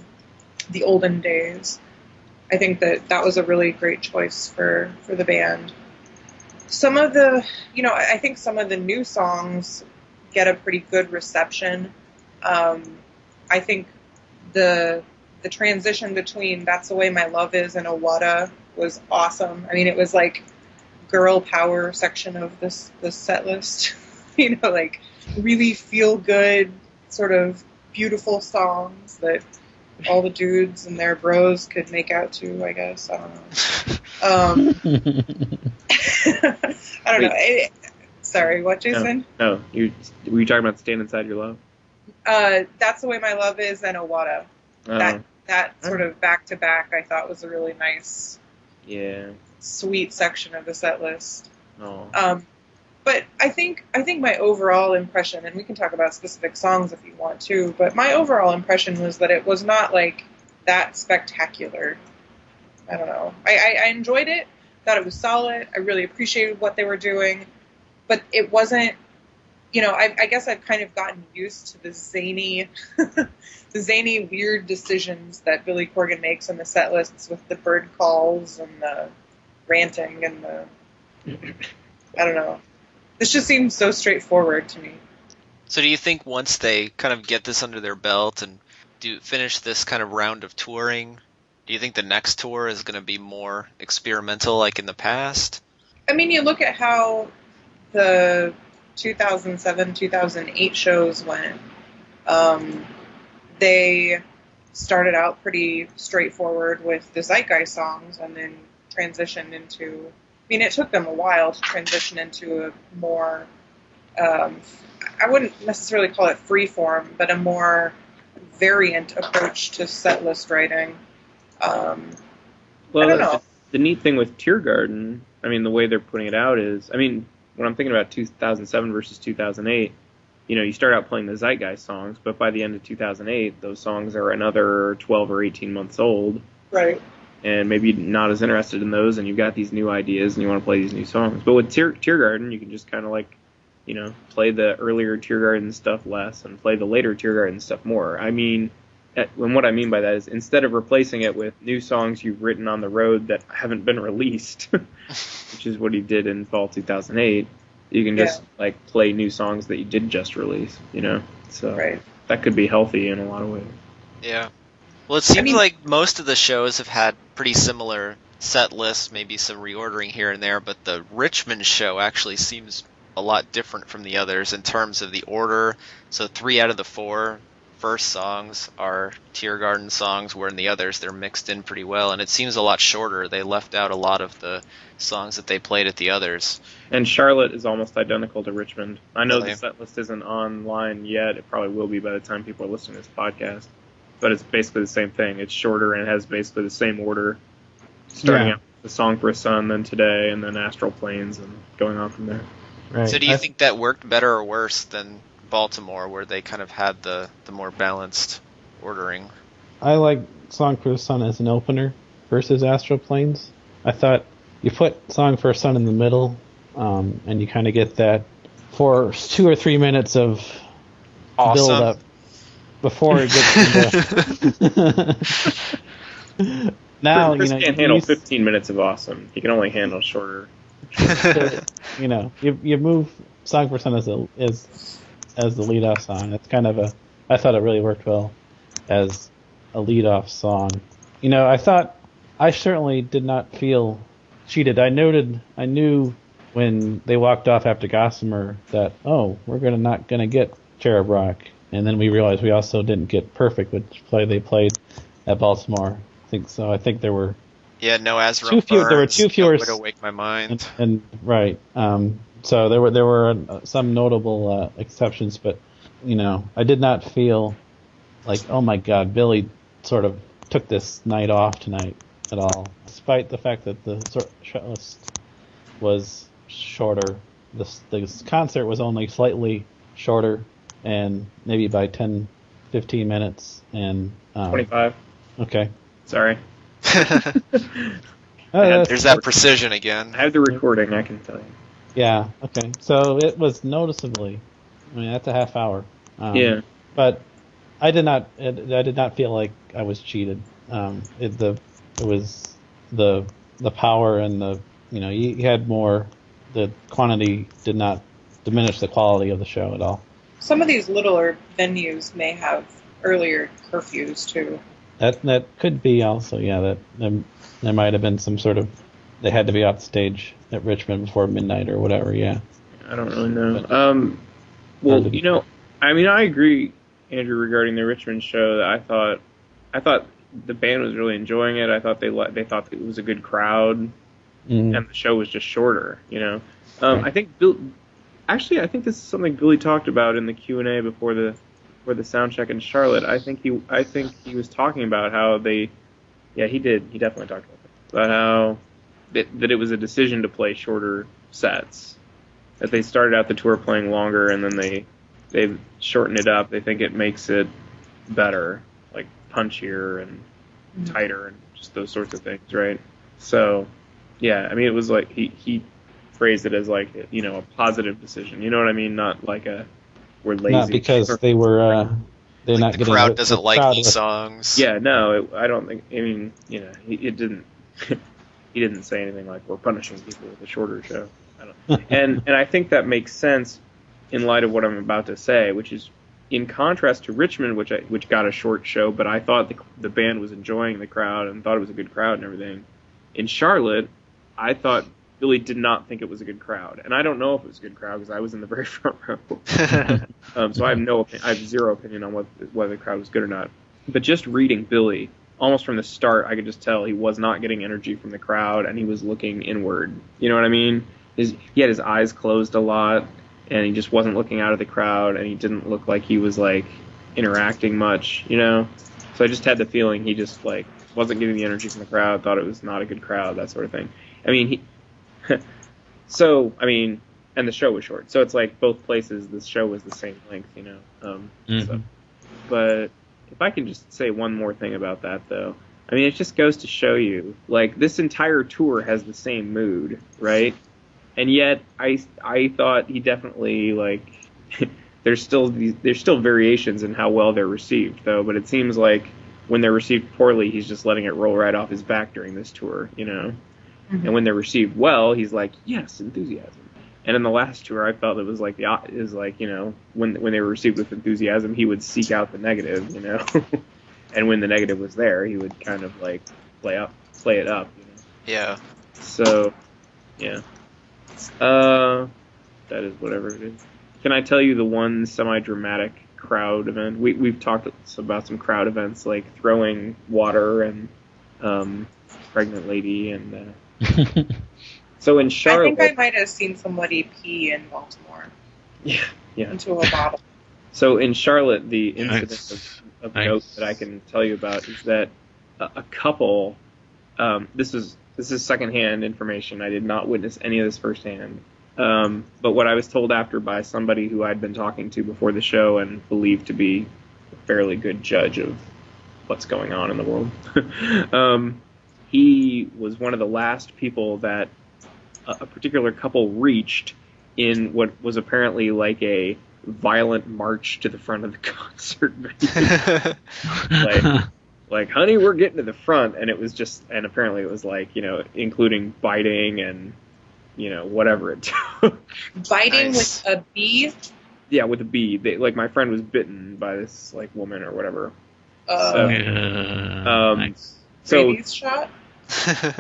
the olden days. I think that was a really great choice for the band. Some of the, I think some of the new songs get a pretty good reception. I think the transition between That's the Way My Love Is and Awada was awesome. I mean, it was like girl power section of this set list. Like really feel good, sort of beautiful songs that all the dudes and their bros could make out to, I guess. I don't know. I don't know. Sorry, what, Jason? No. Were you talking about Stand Inside Your Love? That's the Way My Love Is and Awada. That sort of back-to-back I thought was a really nice, sweet section of the set list. Oh. But I think my overall impression, and we can talk about specific songs if you want to, but my overall impression was that it was not like that spectacular. I don't know. I enjoyed it, thought it was solid. I really appreciated what they were doing, but it wasn't, I guess I've kind of gotten used to the zany, weird decisions that Billy Corgan makes in the set lists with the bird calls and the ranting and the, I don't know. This just seems so straightforward to me. So do you think once they kind of get this under their belt and finish this kind of round of touring, do you think the next tour is going to be more experimental like in the past? I mean, you look at how the 2007, 2008 shows went. They started out pretty straightforward with the Zeitgeist songs and then transitioned into... I mean, it took them a while to transition into a more, I wouldn't necessarily call it freeform, but a more variant approach to set list writing. I don't know. The neat thing with Tiergarten, I mean, the way they're putting it out is, I mean, when I'm thinking about 2007 versus 2008, you start out playing the Zeitgeist songs, but by the end of 2008, those songs are another 12 or 18 months old. Right. And maybe not as interested in those, and you've got these new ideas, and you want to play these new songs. But with Tiergarten, you can just kind of play the earlier Tiergarten stuff less, and play the later Tiergarten stuff more. I mean, and what I mean by that is instead of replacing it with new songs you've written on the road that haven't been released, which is what he did in fall 2008, you can just play new songs that you did just release. So that could be healthy in a lot of ways. Yeah. Well, it seems like most of the shows have had pretty similar set lists, maybe some reordering here and there, but the Richmond show actually seems a lot different from the others in terms of the order. So 3 out of the 4 first songs are Tiergarten songs, where in the others they're mixed in pretty well, and it seems a lot shorter. They left out a lot of the songs that they played at the others. And Charlotte is almost identical to Richmond. I know the set list isn't online yet. It probably will be by the time people are listening to this podcast. But it's basically the same thing. It's shorter and it has basically the same order, starting out with The Song for a Son, then Today, and then Astral Planes, and going on from there. Right. So do you think that worked better or worse than Baltimore, where they kind of had the more balanced ordering? I like Song for a Son as an opener versus Astral Planes. I thought you put Song for a Son in the middle, and you kind of get that for 2 or 3 minutes of awesome build-up. Before it gets into... Now, Chris can't handle 15 minutes of awesome. He can only handle shorter. You move Song for Son as the lead-off song. It's kind of I thought it really worked well as a lead-off song. I certainly did not feel cheated. I knew when they walked off after Gossamer that, we're not gonna get Cherub Rock. And then we realized we also didn't get Perfect, which they played at Baltimore. I think so. I think there were no Azrael Burns. There were 2 fewer. Would Awake My Mind. And right. So there were some notable exceptions, but I did not feel like, oh my God, Billy sort of took this night off tonight at all, despite the fact that the set list was shorter. The concert was only slightly shorter, and maybe by 10, 15 minutes. And 25. Okay. Sorry. There's that precision again. I have the recording, I can tell you. Yeah, okay. So it was noticeably, that's a half hour. Yeah. But I did not feel like I was cheated. It was the power and you had more. The quantity did not diminish the quality of the show at all. Some of these littler venues may have earlier curfews too. That could be also, yeah. That there might have been some sort of, they had to be off stage at Richmond before midnight or whatever. Yeah. I don't really know. Well, I agree, Andrew, regarding the Richmond show. That I thought the band was really enjoying it. I thought they thought it was a good crowd, and the show was just shorter. I think I think this is something Billy talked about in the Q&A before the soundcheck in Charlotte. I think he was talking about how he did. He definitely talked about how that it was a decision to play shorter sets. That they started out the tour playing longer, and then they shortened it up. They think it makes it better, like punchier and tighter, and just those sorts of things, right? So, yeah, it was like he phrased it as like a positive decision. You know what I mean? Not like we're lazy. Not because they were they're not the getting crowd doesn't like these songs. Yeah, no, I don't think. It didn't. He didn't say anything like we're punishing people with a shorter show. And I think that makes sense in light of what I'm about to say, which is in contrast to Richmond, which got a short show, but I thought the band was enjoying the crowd and thought it was a good crowd and everything. In Charlotte, I thought Billy did not think it was a good crowd, and I don't know if it was a good crowd because I was in the very front row. So I have zero opinion on whether the crowd was good or not. But just reading Billy, almost from the start, I could just tell he was not getting energy from the crowd, and he was looking inward. You know what I mean? He had his eyes closed a lot, and he just wasn't looking out at the crowd, and he didn't look like he was like interacting much. So I just had the feeling he just like wasn't getting the energy from the crowd, thought it was not a good crowd, that sort of thing. And the show was short, so it's like both places the show was the same length, But if I can just say one more thing about that, though, it just goes to show you, like, this entire tour has the same mood, right? And yet, I thought he definitely, like, there's still variations in how well they're received, though. But it seems like when they're received poorly, he's just letting it roll right off his back during this tour, And when they're received well, he's like, yes, enthusiasm. And in the last tour, I felt it was like when they were received with enthusiasm, he would seek out the negative, And when the negative was there, he would kind of like play it up, Yeah. So, yeah. That is whatever it is. Can I tell you the one semi-dramatic crowd event? We've talked about some crowd events like throwing water and pregnant lady and. So in Charlotte, I think I might have seen somebody pee in Baltimore. Yeah. Into a bottle. So in Charlotte, the incident of note that I can tell you about is that a couple. This is secondhand information. I did not witness any of this firsthand. But what I was told after by somebody who I'd been talking to before the show and believed to be a fairly good judge of what's going on in the world. He was one of the last people that a particular couple reached in what was apparently like a violent march to the front of the concert venue. like, honey, we're getting to the front, and it was just, and apparently it was like, including biting and, whatever it took. Biting with a bee? Yeah, with a bee. Like, my friend was bitten by this, like, woman or whatever. Nice. Rabies shot?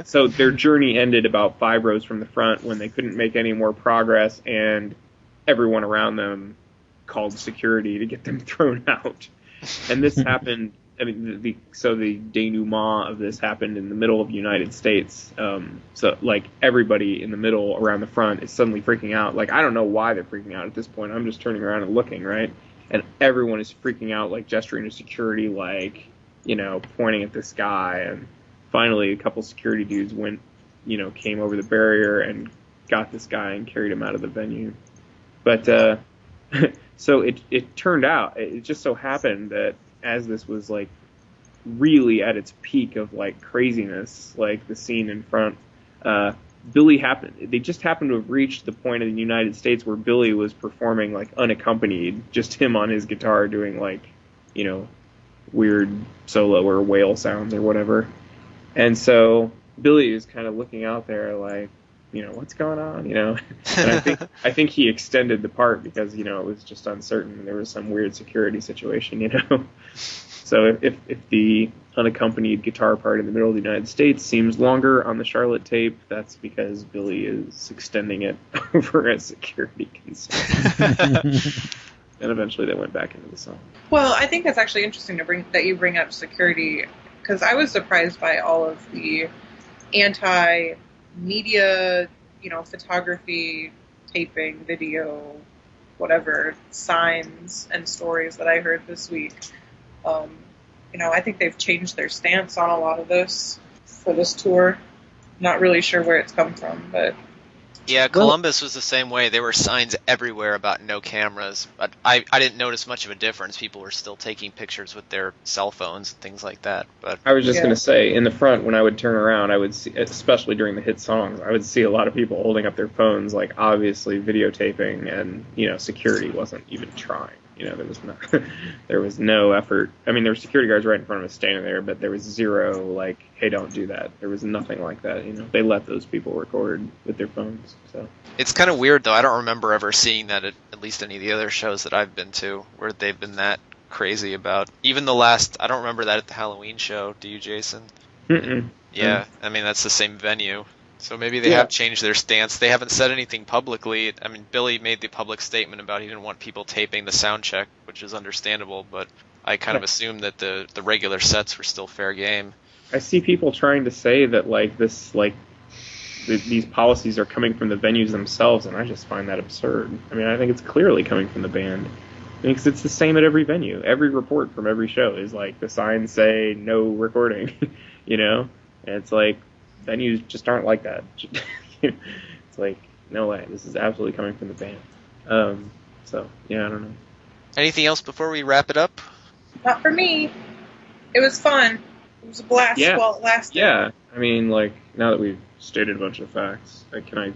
So their journey ended about 5 rows from the front when they couldn't make any more progress, and everyone around them called security to get them thrown out. And this happened. The denouement of this happened in the middle of the United States. So like everybody in the middle around the front is suddenly freaking out. Like, I don't know why they're freaking out at this point. I'm just turning around and looking, right? and everyone is freaking out, like gesturing to security, like, pointing at this guy. And finally, a couple security dudes came over the barrier and got this guy and carried him out of the venue. But so it turned out, it just so happened that as this was like really at its peak of like craziness, like the scene in front, they just happened to have reached the point in the United States where Billy was performing like unaccompanied, just him on his guitar doing like, weird solo or whale sounds or whatever. And so Billy is kind of looking out there like, what's going on, And I think he extended the part because, it was just uncertain. There was some weird security situation, So if the unaccompanied guitar part in the middle of the United States seems longer on the Charlotte tape, that's because Billy is extending it over as security concern. And eventually they went back into the song. Well, I think that's actually interesting that you bring up security, because I was surprised by all of the anti-media, photography, taping, video, whatever, signs and stories that I heard this week. I think they've changed their stance on a lot of this for this tour. Not really sure where it's come from, but... Yeah, Columbus was the same way. There were signs everywhere about no cameras, but I didn't notice much of a difference. People were still taking pictures with their cell phones and things like that. But I was just going to say, in the front, when I would turn around, I would see, especially during the hit songs, I would see a lot of people holding up their phones, like obviously videotaping, and security wasn't even trying. There was no effort. I mean, there were security guards right in front of us standing there, but there was zero, like, hey, don't do that. There was nothing like that, They let those people record with their phones, so. It's kind of weird, though. I don't remember ever seeing that at least any of the other shows that I've been to, where they've been that crazy about. Even the last, I don't remember that at the Halloween show. Do you, Jason? Mm-mm. Yeah, I mean, that's the same venue. So maybe they have changed their stance. They haven't said anything publicly. I mean, Billy made the public statement about he didn't want people taping the sound check, which is understandable, but I kind of assumed that the regular sets were still fair game. I see people trying to say that, like, these policies are coming from the venues themselves, and I just find that absurd. I mean, I think it's clearly coming from the band. Because it's the same at every venue. Every report from every show is like, the signs say no recording, And it's like, venues just aren't like that. It's like, no way. This is absolutely coming from the band. So, yeah, I don't know. Anything else before we wrap it up? Not for me. It was fun. It was a blast while it lasted. Yeah. I mean, like, now that we've stated a bunch of facts, can I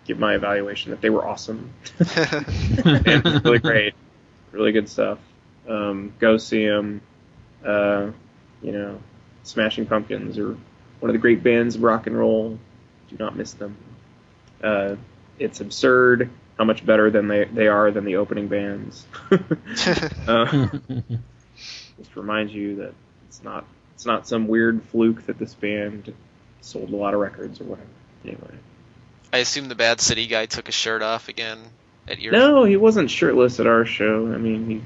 give my evaluation that they were awesome? And really great. Really good stuff. Go see them. Smashing Pumpkins are one of the great bands of rock and roll. Do not miss them. It's absurd how much better than they are than the opening bands. Just reminds you that it's not some weird fluke that this band sold a lot of records or whatever. Anyway. I assume the Bad City guy took his shirt off again at your... No, he wasn't shirtless at our show. I mean, he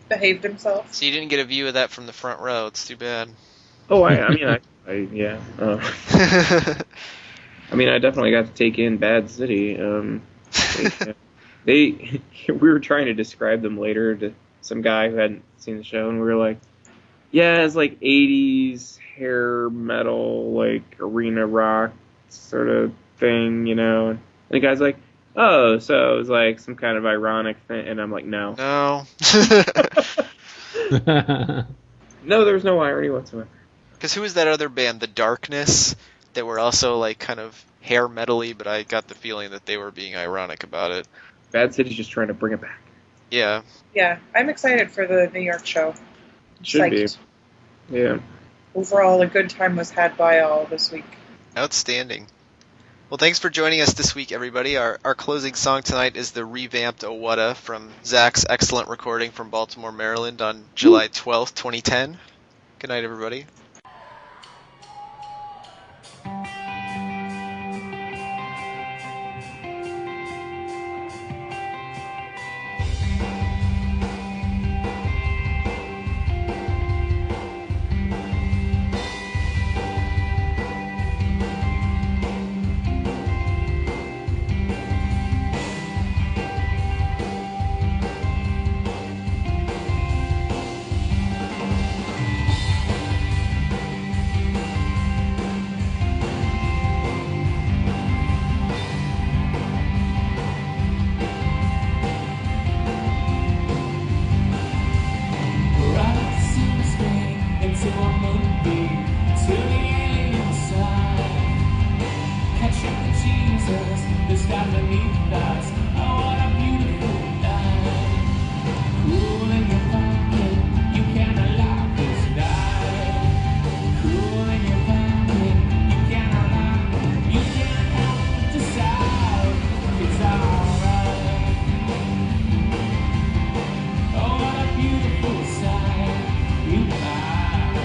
behaved himself. So you didn't get a view of that from the front row. It's too bad. Oh, I yeah. I mean, I definitely got to take in Bad City. We were trying to describe them later to some guy who hadn't seen the show, and we were like, yeah, it's like 80s hair metal, like arena rock sort of thing, And the guy's like, oh, so it was like some kind of ironic thing, and I'm like, no. No. No, there was no irony whatsoever. Because who was that other band, The Darkness, that were also like kind of hair metal-y, but I got the feeling that they were being ironic about it. Bad City's just trying to bring it back. Yeah. Yeah, I'm excited for the New York show. Should be. Yeah. Overall, a good time was had by all this week. Outstanding. Well, thanks for joining us this week, everybody. Our closing song tonight is the revamped Oh Whata from Zach's excellent recording from Baltimore, Maryland on July 12th, 2010. Good night, everybody. underneath us. Oh, what a beautiful night. Cool in your pocket, you can't unlock this night. Cool in your pocket, you can't unlock. You can't help but decide it's alright. Oh, what a beautiful sight you are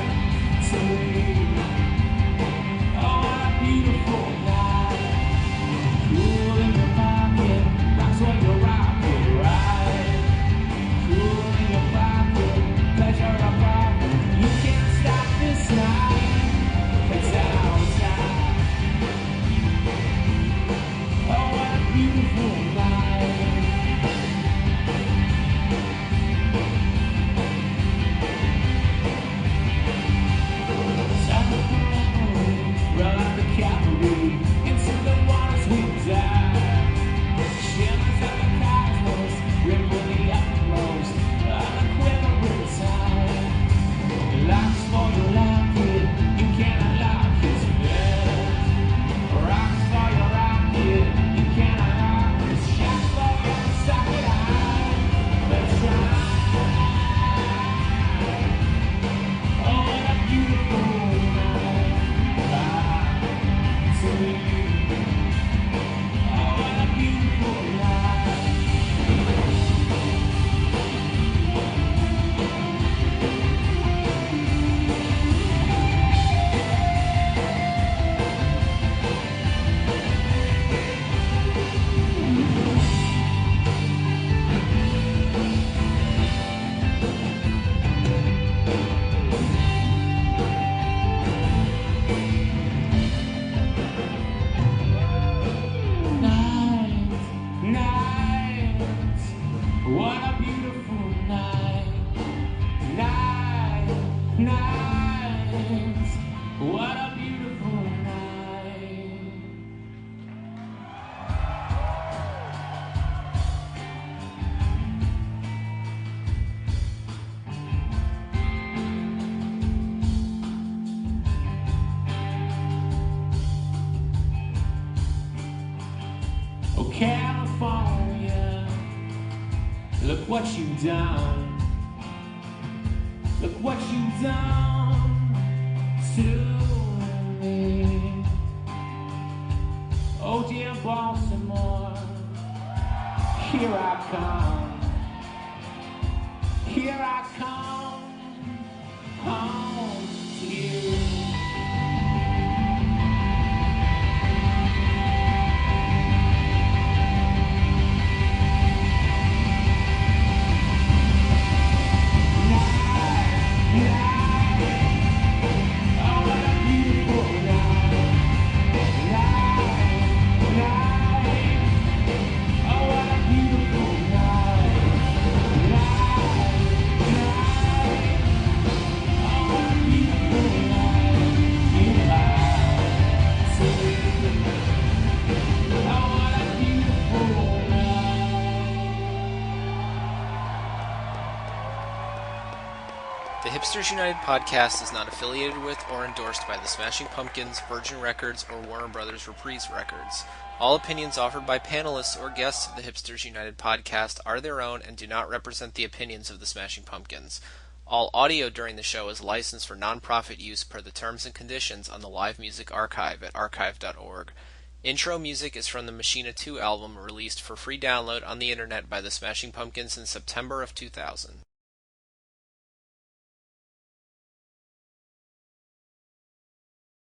to me. Oh, what a beautiful night. Cool in your pocket, that's what you're rocking, right? Cool in your pocket, pleasure of pocket. You can't stop this night. It's outside. Oh, what a beautiful night. Roll out the cavalry into the waters we dive. Shivers of the cosmos, ripple the utmost of the quivering tide. Locks for your locket, you can't unlock his bed. Rocks for your rocket, you can't unlock his shots for your socket eye. Let's try. Oh, what a beautiful night. To me. Oh, what a beautiful night. Night, what a beautiful night. Night, what a beautiful night. Oh, California, look what you've done. Look what you've done to me. Oh, dear Baltimore, here I come. Here I come home to you. The Hipsters United podcast is not affiliated with or endorsed by the Smashing Pumpkins, Virgin Records, or Warner Brothers Reprise Records. All opinions offered by panelists or guests of the Hipsters United podcast are their own and do not represent the opinions of the Smashing Pumpkins. All audio during the show is licensed for non-profit use per the terms and conditions on the Live Music Archive at archive.org. Intro music is from the Machina 2 album released for free download on the internet by the Smashing Pumpkins in September of 2000.